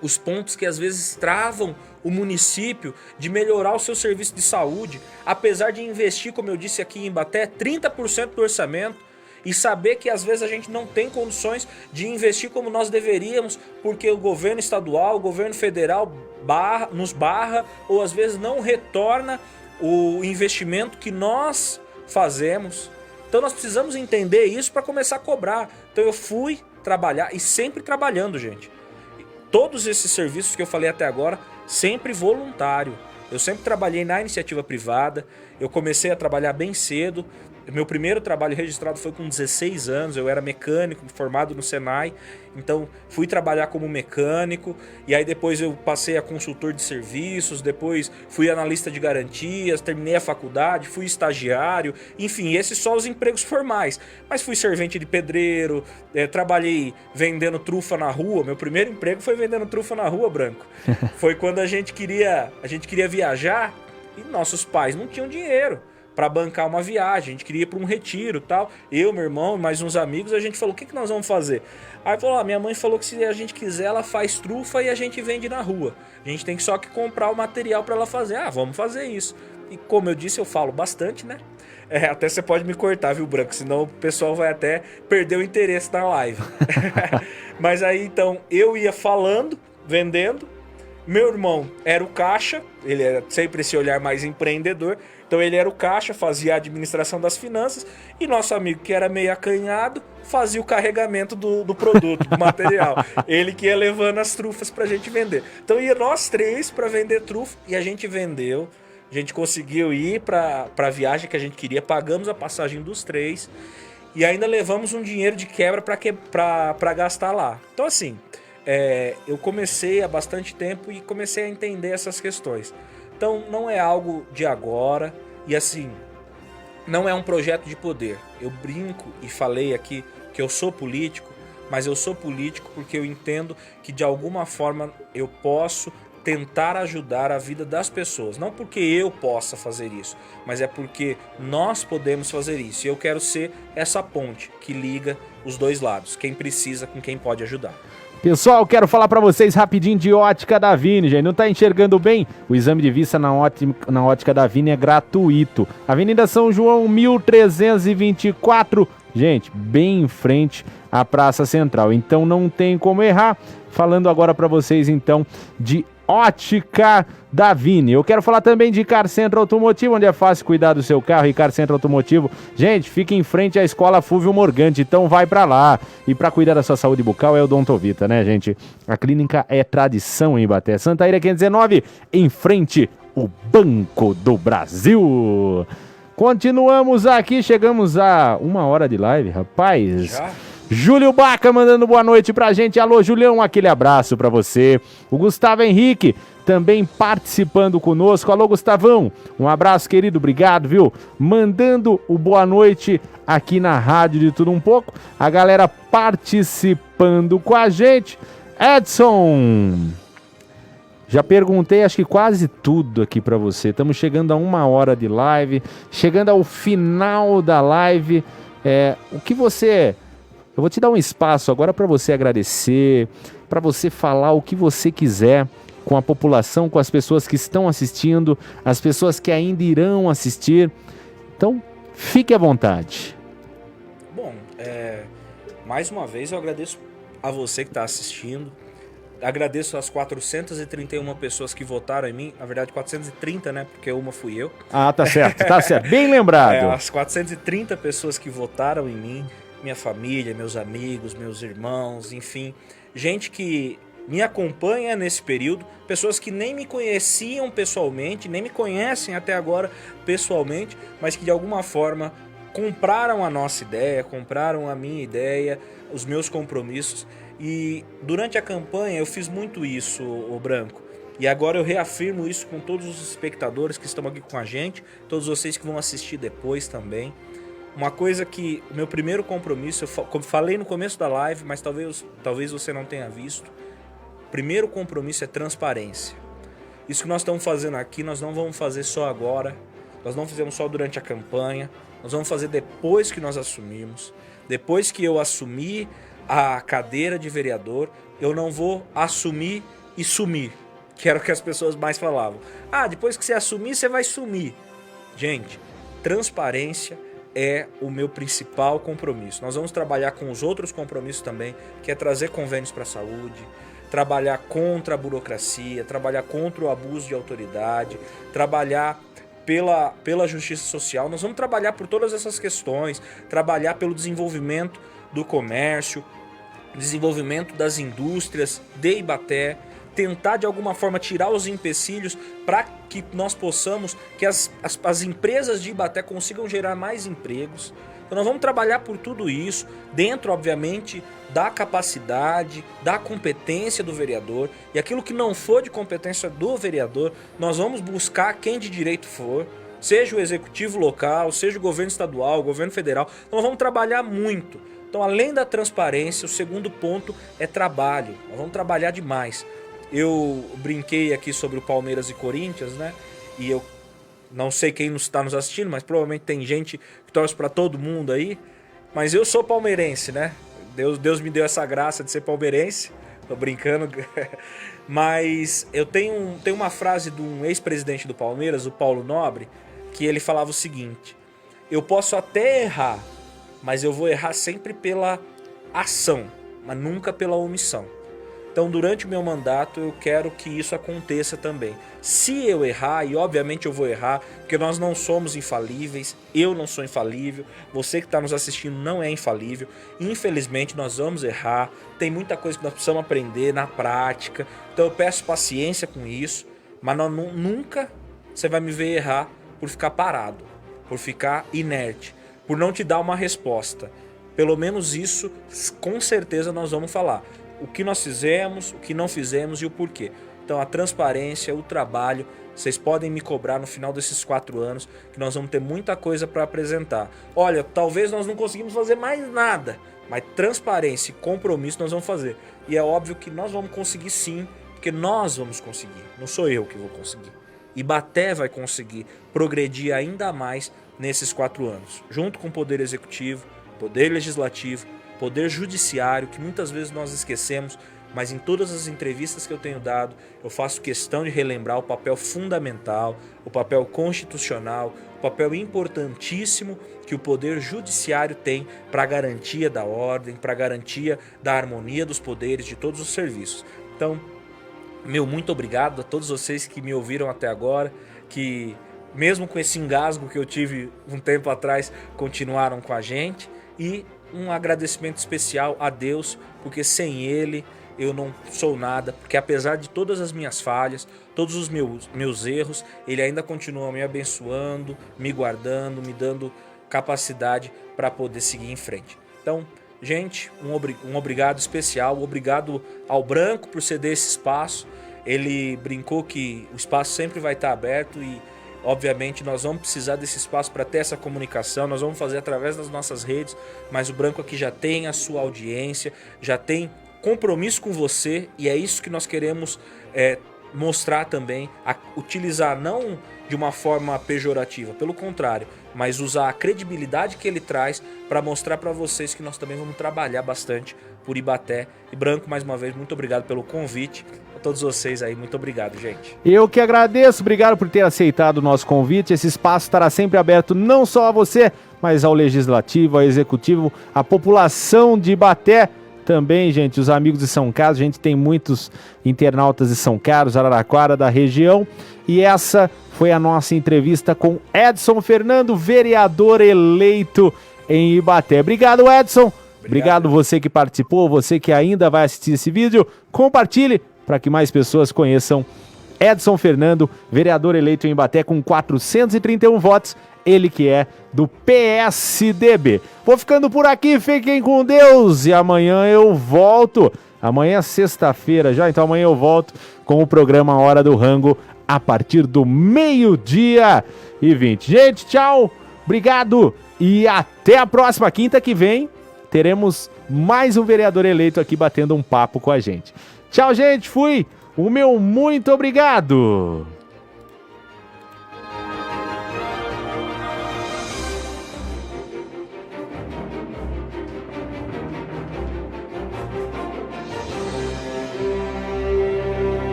os pontos que às vezes travam o município de melhorar o seu serviço de saúde, apesar de investir, como eu disse aqui em Ibaté, 30% do orçamento, e saber que às vezes a gente não tem condições de investir como nós deveríamos, porque o governo estadual, o governo federal nos barra, ou às vezes não retorna o investimento que nós fazemos. Então nós precisamos entender isso para começar a cobrar. Então eu fui trabalhar, e sempre trabalhando, gente. Todos esses serviços que eu falei até agora, sempre voluntário. Eu sempre trabalhei na iniciativa privada, eu comecei a trabalhar bem cedo. Meu primeiro trabalho registrado foi com 16 anos, eu era mecânico, formado no Senai, então fui trabalhar como mecânico, e aí depois eu passei a consultor de serviços, depois fui analista de garantias, terminei a faculdade, fui estagiário, enfim, esses só os empregos formais. Mas fui servente de pedreiro, trabalhei vendendo trufa na rua, meu primeiro emprego foi vendendo trufa na rua, Branco. Foi quando a gente queria viajar e nossos pais não tinham dinheiro. para bancar uma viagem, a gente queria ir para um retiro e tal. Eu, meu irmão e mais uns amigos, a gente falou, o que nós vamos fazer? Aí falou, minha mãe falou que se a gente quiser, ela faz trufa e a gente vende na rua. A gente tem só que comprar o material para ela fazer. Ah, vamos fazer isso. E como eu disse, eu falo bastante, né? Até você pode me cortar, viu, Branco? Senão o pessoal vai até perder o interesse na live. Mas aí, então, eu ia falando, vendendo. Meu irmão era o caixa, ele era sempre esse olhar mais empreendedor. Então ele era o caixa, fazia a administração das finanças. E nosso amigo, que era meio acanhado, fazia o carregamento do produto, do material. Ele que ia levando as trufas pra gente vender. Então ia nós três pra vender trufa e a gente vendeu. A gente conseguiu ir para a viagem que a gente queria, pagamos a passagem dos três e ainda levamos um dinheiro de quebra para gastar lá. Então assim, eu comecei há bastante tempo e comecei a entender essas questões. Então não é algo de agora e assim, não é um projeto de poder. Eu brinco e falei aqui que eu sou político, mas eu sou político porque eu entendo que de alguma forma eu posso tentar ajudar a vida das pessoas. Não porque eu possa fazer isso, mas é porque nós podemos fazer isso. E eu quero ser essa ponte que liga os dois lados, quem precisa com quem pode ajudar. Pessoal, quero falar para vocês rapidinho de Ótica Davini, gente. Não tá enxergando bem? O exame de vista na Ótica Davini é gratuito. Avenida São João, 1324. Gente, bem em frente à Praça Central. Então não tem como errar. Falando agora para vocês, então, de Ótica Davini. Eu quero falar também de Car Center Automotivo, onde é fácil cuidar do seu carro. E Car Center Automotivo, gente, fica em frente à Escola Fúvio Morgante, então vai pra lá. E pra cuidar da sua saúde bucal é o Odontovita, né, gente? A clínica é tradição em Ibaté. Santa Ira 519, em frente o Banco do Brasil. Continuamos aqui, chegamos a 1 hora de live, rapaz. Já? Júlio Baca mandando boa noite pra gente. Alô, Julião, aquele abraço pra você. O Gustavo Henrique também participando conosco. Alô, Gustavão, um abraço, querido, obrigado, viu? Mandando o boa noite aqui na Rádio de Tudo Um Pouco. A galera participando com a gente. Edson, já perguntei acho que quase tudo aqui pra você. Estamos chegando a 1 hora de live, chegando ao final da live. O que você... Eu vou te dar um espaço agora para você agradecer, para você falar o que você quiser com a população, com as pessoas que estão assistindo, as pessoas que ainda irão assistir. Então, fique à vontade. Bom, mais uma vez eu agradeço a você que está assistindo. Agradeço as 431 pessoas que votaram em mim. Na verdade, 430, né? Porque uma fui eu. Ah, tá certo, tá certo. Bem lembrado. As 430 pessoas que votaram em mim. Minha família, meus amigos, meus irmãos, enfim, gente que me acompanha nesse período, pessoas que nem me conheciam pessoalmente, nem me conhecem até agora pessoalmente, mas que de alguma forma compraram a nossa ideia, compraram a minha ideia, os meus compromissos. E durante a campanha eu fiz muito isso, o Branco. E agora eu reafirmo isso com todos os espectadores que estão aqui com a gente, todos vocês que vão assistir depois também. Uma coisa que o meu primeiro compromisso, eu falei no começo da live, mas talvez você não tenha visto. O primeiro compromisso é transparência. Isso que nós estamos fazendo aqui, nós não vamos fazer só agora, nós não fizemos só durante a campanha, nós vamos fazer depois que nós assumimos. Depois que eu assumir a cadeira de vereador, eu não vou assumir e sumir, que era o que as pessoas mais falavam. Ah, depois que você assumir, você vai sumir. Gente, transparência é o meu principal compromisso. Nós vamos trabalhar com os outros compromissos também, que é trazer convênios para a saúde, trabalhar contra a burocracia, trabalhar contra o abuso de autoridade, trabalhar pela justiça social. Nós vamos trabalhar por todas essas questões, trabalhar pelo desenvolvimento do comércio, desenvolvimento das indústrias de Ibaté, tentar de alguma forma tirar os empecilhos para que nós possamos, que as empresas de Ibaté consigam gerar mais empregos. Então nós vamos trabalhar por tudo isso, dentro obviamente da capacidade, da competência do vereador, e aquilo que não for de competência do vereador, nós vamos buscar quem de direito for, seja o executivo local, seja o governo estadual, o governo federal. Então nós vamos trabalhar muito. Então além da transparência, o segundo ponto é trabalho. Nós vamos trabalhar demais. Eu brinquei aqui sobre o Palmeiras e Corinthians, né? E eu Não sei quem está nos assistindo, mas provavelmente tem gente que torce para todo mundo aí. Mas eu sou palmeirense, né? Deus me deu essa graça de ser palmeirense. Tô brincando. Mas eu tenho uma frase de um ex-presidente do Palmeiras, o Paulo Nobre, que ele falava o seguinte: eu posso até errar, mas eu vou errar sempre pela ação, mas nunca pela omissão. Então, durante o meu mandato, eu quero que isso aconteça também. Se eu errar, e obviamente eu vou errar, porque nós não somos infalíveis, eu não sou infalível, você que está nos assistindo não é infalível. Infelizmente, nós vamos errar, tem muita coisa que nós precisamos aprender na prática. Então, eu peço paciência com isso, mas nunca você vai me ver errar por ficar parado, por ficar inerte, por não te dar uma resposta. Pelo menos isso, com certeza, nós vamos falar. O que nós fizemos, o que não fizemos e o porquê. Então a transparência, o trabalho, vocês podem me cobrar no final desses 4 anos, que nós vamos ter muita coisa para apresentar. Olha, talvez nós não conseguimos fazer mais nada, mas transparência e compromisso nós vamos fazer. E é óbvio que nós vamos conseguir sim, porque nós vamos conseguir, não sou eu que vou conseguir. Ibaté vai conseguir progredir ainda mais nesses 4 anos, junto com o Poder Executivo, Poder Legislativo, Poder Judiciário, que muitas vezes nós esquecemos, mas em todas as entrevistas que eu tenho dado, eu faço questão de relembrar o papel fundamental, o papel constitucional, o papel importantíssimo que o Poder Judiciário tem para a garantia da ordem, para a garantia da harmonia dos poderes de todos os serviços. Então, muito obrigado a todos vocês que me ouviram até agora, que mesmo com esse engasgo que eu tive um tempo atrás, continuaram com a gente, e um agradecimento especial a Deus, porque sem Ele eu não sou nada, porque apesar de todas as minhas falhas, todos os meus erros, Ele ainda continua me abençoando, me guardando, me dando capacidade para poder seguir em frente. Então, gente, um obrigado especial, obrigado ao Branco por ceder esse espaço. Ele brincou que o espaço sempre vai estar aberto e obviamente nós vamos precisar desse espaço para ter essa comunicação, nós vamos fazer através das nossas redes, mas o Branco aqui já tem a sua audiência, já tem compromisso com você e é isso que nós queremos mostrar também, utilizar não de uma forma pejorativa, pelo contrário, mas usar a credibilidade que ele traz para mostrar para vocês que nós também vamos trabalhar bastante por Ibaté. E Branco, mais uma vez, muito obrigado pelo convite. A todos vocês aí, muito obrigado, gente. Eu que agradeço, obrigado por ter aceitado o nosso convite. Esse espaço estará sempre aberto não só a você, mas ao Legislativo, ao Executivo, à população de Ibaté. Também, gente, os amigos de São Carlos, a gente tem muitos internautas de São Carlos, Araraquara, da região, e essa foi a nossa entrevista com Edson Fernando, vereador eleito em Ibaté. Obrigado, Edson. Obrigado você que participou, você que ainda vai assistir esse vídeo. Compartilhe para que mais pessoas conheçam Edson Fernando, vereador eleito em Ibaté com 431 votos. Ele que é do PSDB. Vou ficando por aqui, fiquem com Deus e amanhã eu volto. Amanhã é sexta-feira já, então amanhã eu volto com o programa Hora do Rango a partir do 12h20. Gente, tchau, obrigado e até a próxima quinta que vem. Teremos mais um vereador eleito aqui batendo um papo com a gente. Tchau, gente, fui. O meu muito obrigado.